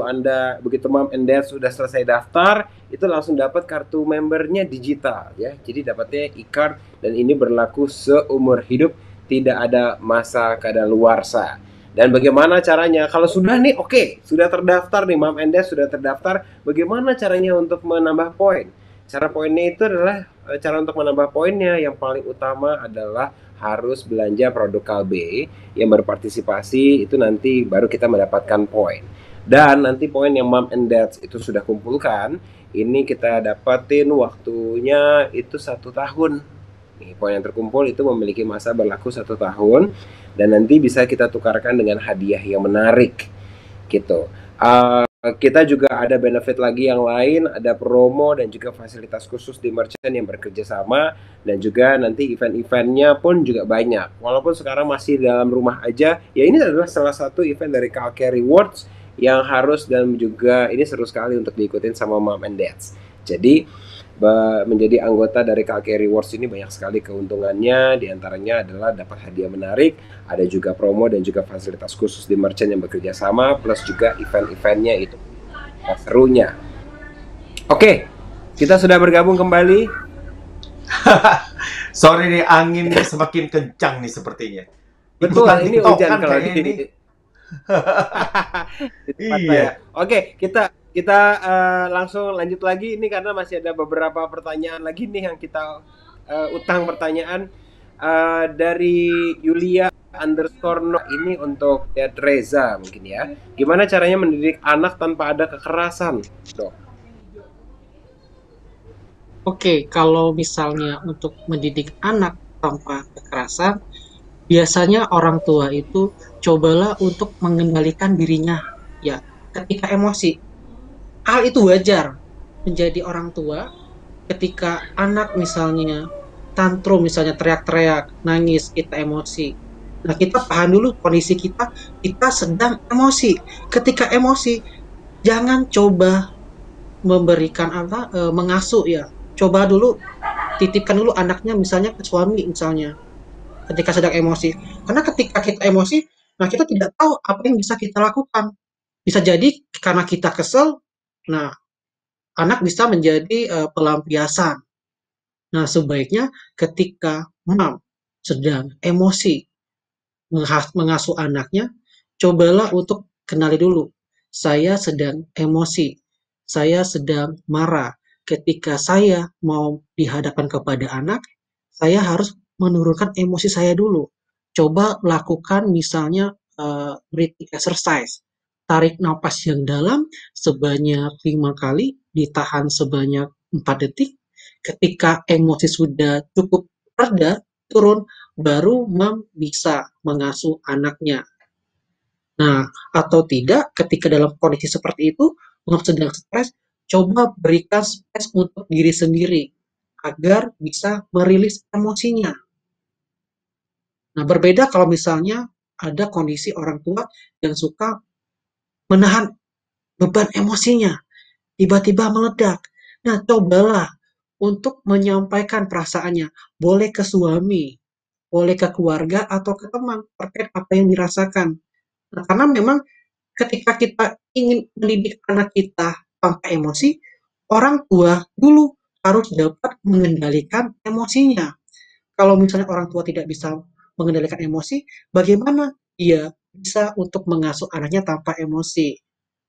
Mom and Dad sudah selesai daftar, itu langsung dapat kartu membernya digital ya. Jadi dapatnya e-card, dan ini berlaku seumur hidup, tidak ada masa kadaluarsa. Dan bagaimana caranya? Kalau sudah nih, sudah terdaftar nih, Mom and Dad sudah terdaftar, bagaimana caranya untuk menambah poin? Cara poinnya itu adalah, cara untuk menambah poinnya yang paling utama adalah harus belanja produk Kalbe yang berpartisipasi, itu nanti baru kita mendapatkan poin. Dan nanti poin yang Mom and Dad itu sudah kumpulkan, ini kita dapatin waktunya itu 1 tahun. Nih, poin yang terkumpul itu memiliki masa berlaku 1 tahun dan nanti bisa kita tukarkan dengan hadiah yang menarik gitu. Kita juga ada benefit lagi yang lain, ada promo dan juga fasilitas khusus di merchant yang bekerja sama, dan juga nanti event-eventnya pun juga banyak. Walaupun sekarang masih dalam rumah aja, ya ini adalah salah satu event dari Calcare Rewards yang harus dan juga ini seru sekali untuk diikutin sama mom and dads. Jadi menjadi anggota dari Calcare Rewards ini banyak sekali keuntungannya, diantaranya adalah dapat hadiah menarik, ada juga promo dan juga fasilitas khusus di merchant yang bekerja sama, plus juga event-eventnya itu serunya. Oke, kita sudah bergabung kembali. Sorry nih, anginnya semakin kencang nih sepertinya. Betul, ini hujan kalau ini. di tempat Iya. saya. Oke, kita langsung lanjut lagi ini karena masih ada beberapa pertanyaan lagi nih yang kita utang pertanyaan dari Yulia _no ini untuk Dad Reza mungkin ya. Gimana caranya mendidik anak tanpa ada kekerasan, Dok? Oke, kalau misalnya untuk mendidik anak tanpa kekerasan, biasanya orang tua itu cobalah untuk mengendalikan dirinya ya ketika emosi. Hal itu wajar menjadi orang tua ketika anak misalnya tantrum, misalnya teriak-teriak, nangis, kita emosi. Nah, kita paham dulu kondisi kita sedang emosi. Ketika emosi, jangan coba memberikan mengasuh ya. Coba dulu titipkan dulu anaknya misalnya ke suami misalnya ketika sedang emosi. Karena ketika kita emosi, nah kita tidak tahu apa yang bisa kita lakukan. Bisa jadi karena kita kesel, nah anak bisa menjadi pelampiasan. Nah, sebaiknya ketika mom sedang emosi mengasuh anaknya, cobalah untuk kenali dulu. Saya sedang emosi, saya sedang marah. Ketika saya mau dihadapkan kepada anak, saya harus menurunkan emosi saya dulu. Coba lakukan misalnya breathing exercise. Tarik napas yang dalam sebanyak 5 kali, ditahan sebanyak 4 detik. Ketika emosi sudah cukup reda, turun, baru mom bisa mengasuh anaknya. Nah, atau tidak, ketika dalam kondisi seperti itu, mom sedang stres, coba berikan space untuk diri sendiri agar bisa merilis emosinya. Nah, berbeda kalau misalnya ada kondisi orang tua yang suka menahan beban emosinya, tiba-tiba meledak. Nah, cobalah untuk menyampaikan perasaannya, boleh ke suami, boleh ke keluarga atau ke teman terkait apa yang dirasakan. Nah, karena memang ketika kita ingin mendidik anak kita tanpa emosi, orang tua dulu harus dapat mengendalikan emosinya. Kalau misalnya orang tua tidak bisa mengendalikan emosi, bagaimana dia bisa untuk mengasuh anaknya tanpa emosi?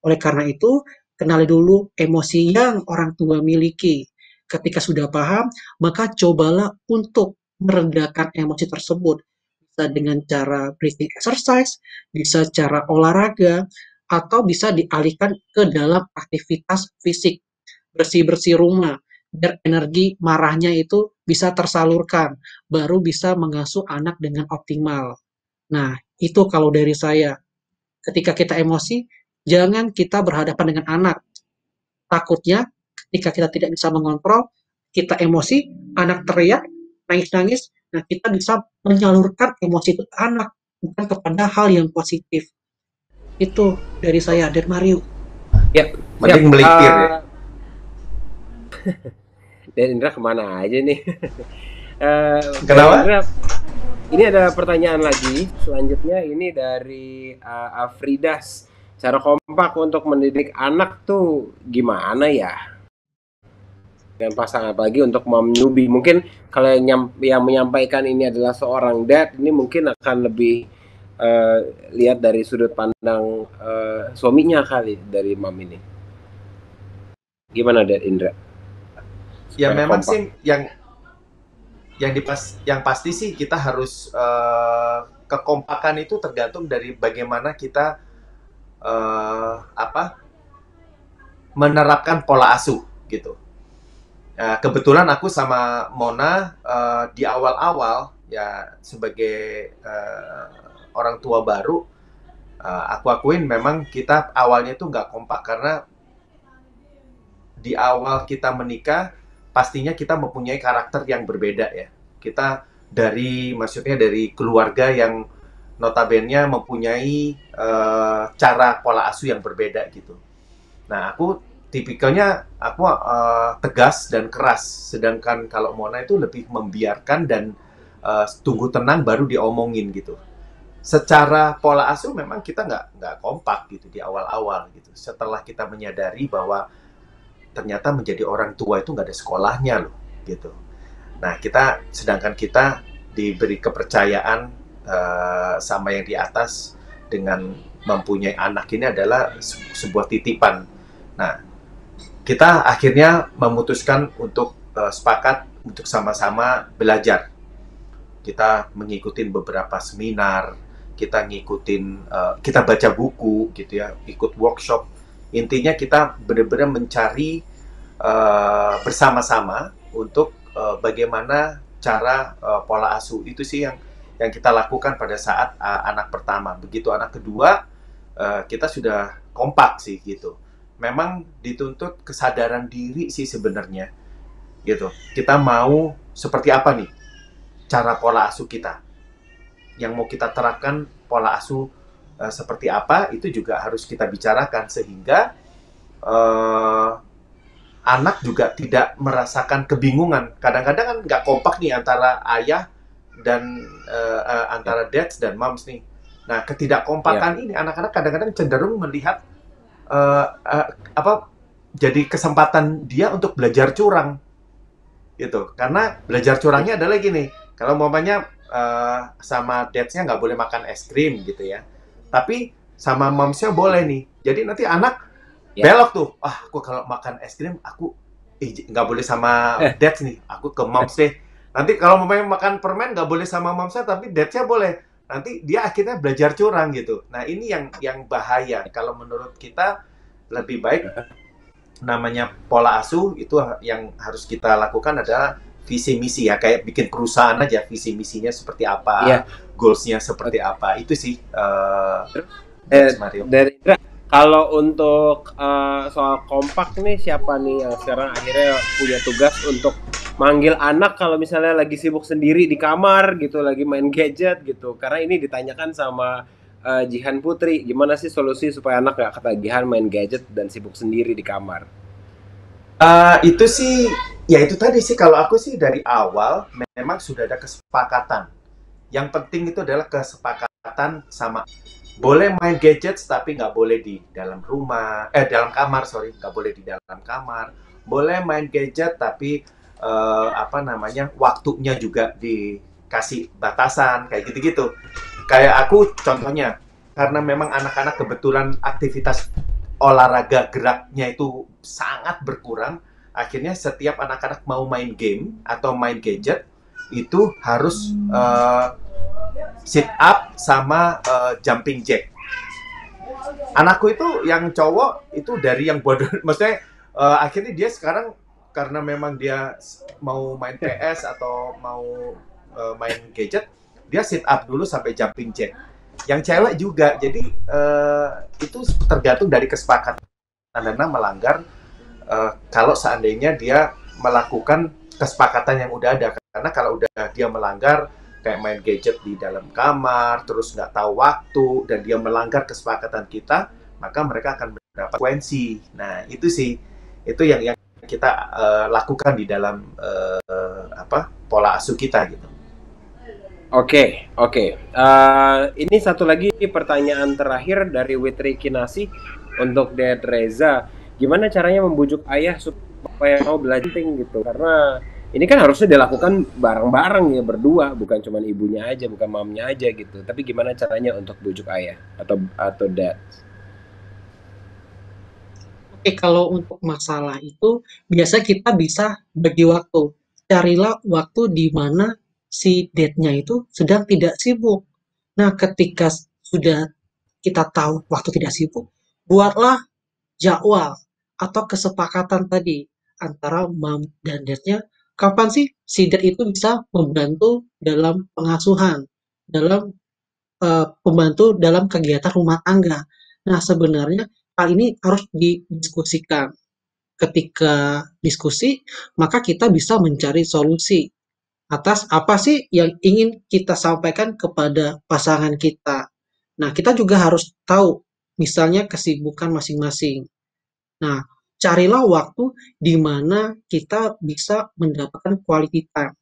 Oleh karena itu, kenali dulu emosi yang orang tua miliki. Ketika sudah paham, maka cobalah untuk meredakan emosi tersebut. Bisa dengan cara breathing exercise, bisa cara olahraga, atau bisa dialihkan ke dalam aktivitas fisik. Bersih-bersih rumah, biar energi marahnya itu bisa tersalurkan, baru bisa mengasuh anak dengan optimal. Nah, itu kalau dari saya. Ketika kita emosi, jangan kita berhadapan dengan anak. Takutnya ketika kita tidak bisa mengontrol, kita emosi, anak teriak, nangis-nangis, nah kita bisa menyalurkan emosi itu ke anak, bukan kepada hal yang positif. Itu dari saya, dari Mario. Ya, Mending melipir ya. Dan Indra kemana aja nih? Kenapa? Indra, ini ada pertanyaan lagi. Selanjutnya ini dari Afridas. Cara kompak untuk mendidik anak tuh gimana ya? Dan pasangan apalagi untuk mom newbie. Mungkin kalau yang menyampaikan ini adalah seorang dad, ini mungkin akan lebih lihat dari sudut pandang suaminya kali dari mom ini. Gimana Dad Indra? Ya Supaya memang kompak. sih yang pasti sih kita harus kekompakan itu tergantung dari bagaimana kita menerapkan pola asuh gitu. Kebetulan aku sama Mona di awal-awal ya sebagai orang tua baru, aku akuin memang kita awalnya itu nggak kompak karena di awal kita menikah pastinya kita mempunyai karakter yang berbeda ya. Kita maksudnya dari keluarga yang notabene mempunyai cara pola asuh yang berbeda gitu. Nah, aku tipikalnya aku tegas dan keras, sedangkan kalau Mona itu lebih membiarkan dan tunggu tenang baru diomongin gitu. Secara pola asuh memang kita nggak kompak gitu di awal-awal gitu. Setelah kita menyadari bahwa ternyata menjadi orang tua itu nggak ada sekolahnya loh gitu. Nah, sedangkan kita diberi kepercayaan sama yang di atas dengan mempunyai anak ini adalah sebuah titipan. Nah, kita akhirnya memutuskan untuk sepakat untuk sama-sama belajar. Kita mengikuti beberapa seminar, kita baca buku gitu ya, ikut workshop. Intinya kita benar-benar mencari bersama-sama untuk bagaimana cara pola asuh. Itu sih yang kita lakukan pada saat anak pertama. Begitu anak kedua, kita sudah kompak sih gitu. Memang dituntut kesadaran diri sih sebenarnya gitu. Kita mau seperti apa nih cara pola asuh kita? Yang mau kita terapkan pola asuh seperti apa itu juga harus kita bicarakan sehingga anak juga tidak merasakan kebingungan. Kadang-kadang kan nggak kompak nih antara ayah dan antara dads dan moms nih. Nah, ketidakkompakan ini anak-anak kadang-kadang cenderung melihat jadi kesempatan dia untuk belajar curang gitu. Karena belajar curangnya adalah gini, kalau umpamanya sama dadsnya nggak boleh makan es krim gitu ya, tapi sama momsnya boleh nih. Jadi nanti anak belok tuh, aku kalau makan es krim aku nggak boleh sama dads nih, aku ke moms deh. Nanti kalau umpamanya makan permen nggak boleh sama momsnya, tapi dadsnya boleh. Nanti dia akhirnya belajar curang gitu. Nah, ini yang bahaya. Kalau menurut kita lebih baik namanya pola asuh itu yang harus kita lakukan adalah visi misi ya, kayak bikin perusahaan aja, visi misinya seperti apa, goalsnya seperti apa. Itu sih Mario. Dari Indra, kalau untuk soal kompak nih, siapa nih yang sekarang akhirnya punya tugas untuk manggil anak kalau misalnya lagi sibuk sendiri di kamar gitu, lagi main gadget gitu? Karena ini ditanyakan sama Jihan Putri, gimana sih solusi supaya anak nggak ketagihan main gadget dan sibuk sendiri di kamar? Itu sih, ya itu tadi sih, kalau aku sih dari awal memang sudah ada kesepakatan. Yang penting itu adalah kesepakatan sama boleh main gadget tapi nggak boleh di dalam rumah, dalam kamar, nggak boleh di dalam kamar. Boleh main gadget tapi waktunya juga dikasih batasan, kayak gitu-gitu. Kayak aku contohnya, karena memang anak-anak kebetulan aktivitas olahraga geraknya itu sangat berkurang, akhirnya setiap anak-anak mau main game atau main gadget itu harus sit up sama jumping jack. Anakku itu yang cowok itu dari yang bodoh, maksudnya akhirnya dia sekarang karena memang dia mau main PS atau mau main gadget, dia sit up dulu sampai jumping jack. Yang cewek juga, jadi itu tergantung dari kesepakatan karena melanggar kalau seandainya dia melakukan kesepakatan yang udah ada. Karena kalau udah dia melanggar kayak main gadget di dalam kamar, terus nggak tahu waktu, dan dia melanggar kesepakatan kita, maka mereka akan mendapat konsekuensi. Nah, itu sih, itu yang kita lakukan di dalam pola asuh kita gitu. Oke. Ini satu lagi pertanyaan terakhir dari Witri Kinasi untuk Dad Reza. Gimana caranya membujuk ayah supaya mau belajar gitu? Karena ini kan harusnya dilakukan bareng-bareng ya, berdua, bukan cuma ibunya aja, bukan mamnya aja gitu. Tapi gimana caranya untuk bujuk ayah atau dad? Oke, kalau untuk masalah itu biasa kita bisa bagi waktu. Carilah waktu di mana si date-nya itu sedang tidak sibuk. Nah, ketika sudah kita tahu waktu tidak sibuk, buatlah jadwal atau kesepakatan tadi. antara mom dan dadnya, kapan sih si dad itu bisa membantu dalam pengasuhan, dalam pembantu dalam kegiatan rumah tangga. Nah, sebenarnya hal ini harus didiskusikan. Ketika diskusi, maka kita bisa mencari solusi atas apa sih yang ingin kita sampaikan kepada pasangan kita. Nah, kita juga harus tahu misalnya kesibukan masing-masing. Nah, carilah waktu di mana kita bisa mendapatkan quality time.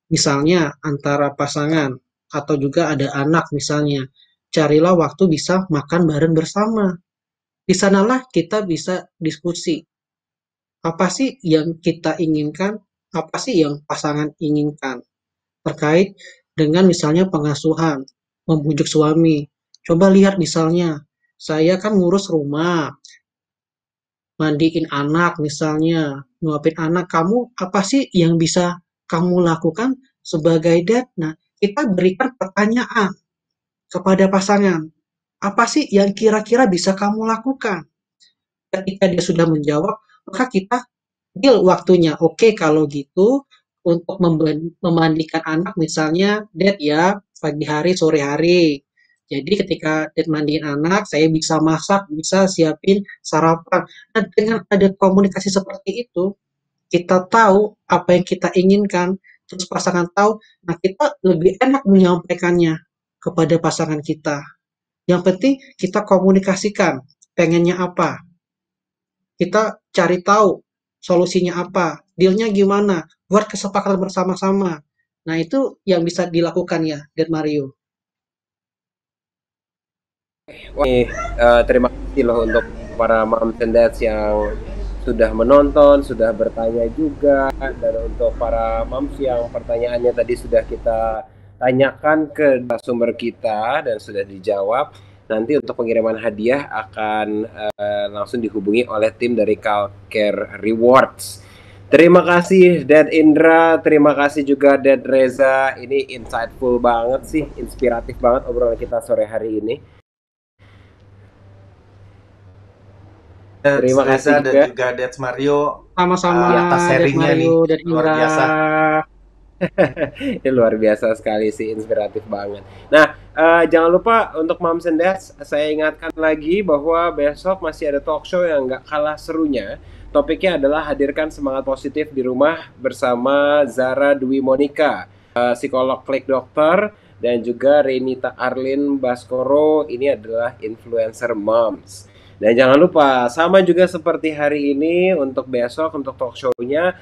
Misalnya antara pasangan atau juga ada anak misalnya. Carilah waktu bisa makan bareng bersama. Di sanalah kita bisa diskusi. Apa sih yang kita inginkan? Apa sih yang pasangan inginkan? Terkait dengan misalnya pengasuhan, membujuk suami. Coba lihat misalnya, saya kan ngurus rumah, mandiin anak misalnya, nyuapin anak, kamu apa sih yang bisa kamu lakukan sebagai dad? Nah, kita berikan pertanyaan kepada pasangan. Apa sih yang kira-kira bisa kamu lakukan? Ketika dia sudah menjawab, maka kita deal waktunya. Oke, kalau gitu untuk memandikan anak misalnya dad ya pagi hari, sore hari. Jadi ketika dad mandiin anak, saya bisa masak, bisa siapin sarapan. Nah, dengan ada komunikasi seperti itu, kita tahu apa yang kita inginkan, terus pasangan tahu, nah kita lebih enak menyampaikannya kepada pasangan kita. Yang penting kita komunikasikan, pengennya apa, kita cari tahu solusinya apa, dealnya gimana, buat kesepakatan bersama-sama. Nah, itu yang bisa dilakukan ya, Dan Mario. Wah, terima kasih loh untuk para moms and dads yang sudah menonton, sudah bertanya juga, dan untuk para moms yang pertanyaannya tadi sudah kita tanyakan ke sumber kita dan sudah dijawab. Nanti untuk pengiriman hadiah akan langsung dihubungi oleh tim dari Calcare Rewards. Terima kasih Dad Indra, terima kasih juga Dad Reza. Ini insightful banget sih, inspiratif banget obrolan kita sore hari ini. Terima kasih dan juga Dad Mario Sama-sama atas sharingnya nih, dan luar Indra. biasa. Ini luar biasa sekali sih, inspiratif banget. Nah, jangan lupa untuk Moms and Dads, saya ingatkan lagi bahwa besok masih ada talk show yang nggak kalah serunya. Topiknya adalah hadirkan semangat positif di rumah bersama Zara Dwi Monica, psikolog Klik Dokter, dan juga Renita Arlin Baskoro. Ini adalah influencer moms. Dan jangan lupa, sama juga seperti hari ini, untuk besok, untuk talk show-nya,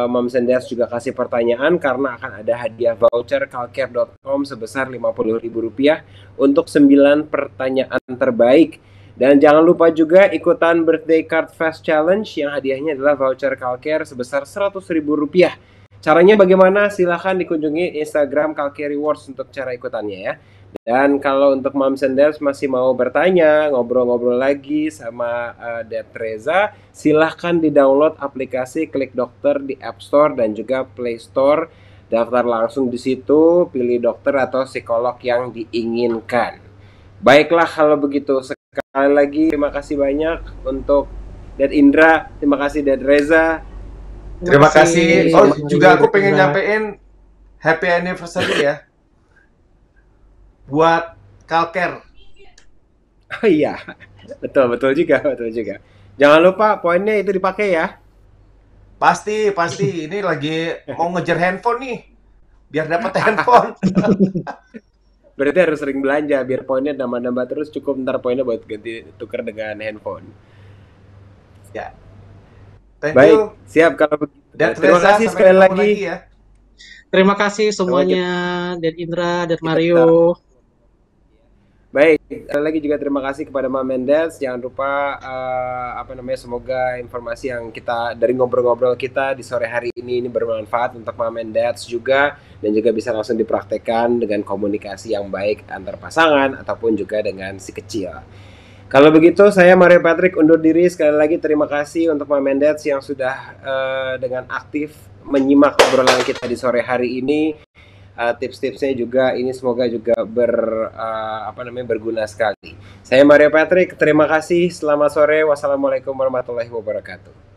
Moms and Dads juga kasih pertanyaan karena akan ada hadiah voucher calcare.com sebesar Rp50.000 untuk 9 pertanyaan terbaik. Dan jangan lupa juga ikutan Birthday Card Fest Challenge yang hadiahnya adalah voucher Calcare sebesar Rp100.000. Caranya bagaimana? Silahkan dikunjungi Instagram Calcare Rewards untuk cara ikutannya ya. Dan kalau untuk Moms and Dads masih mau bertanya, ngobrol-ngobrol lagi sama Dad Reza, silahkan di-download aplikasi Klik Dokter di App Store dan juga Play Store. Daftar langsung di situ, pilih dokter atau psikolog yang diinginkan. Baiklah kalau begitu, sekali lagi terima kasih banyak untuk Dad Indra, terima kasih Dad Reza. Terima kasih. Oh, juga aku pengen nyampein happy anniversary ya buat Calcare. Oh iya, betul juga. Jangan lupa poinnya itu dipakai ya. Pasti. Ini lagi mau ngejar handphone nih, biar dapat handphone. Berarti harus sering belanja biar poinnya nambah-nambah terus, cukup ntar poinnya buat ganti tukar dengan handphone. Ya. Thank Baik, you. siap kalau begitu. Terima kasih sekali lagi ya. Terima kasih semuanya, Dan Indra, dan Mario. Baik, lagi juga terima kasih kepada Mom and Dads. Jangan lupa semoga informasi yang kita dari ngobrol-ngobrol kita di sore hari ini bermanfaat untuk Mom and Dads juga, dan juga bisa langsung dipraktekkan dengan komunikasi yang baik antar pasangan ataupun juga dengan si kecil. Kalau begitu, saya Mario Patrick undur diri. Sekali lagi terima kasih untuk Mom and Dads yang sudah dengan aktif menyimak obrolan kita di sore hari ini. Tips-tipsnya juga ini semoga juga berguna sekali. Saya Mario Patrick, terima kasih. Selamat sore. Wassalamualaikum warahmatullahi wabarakatuh.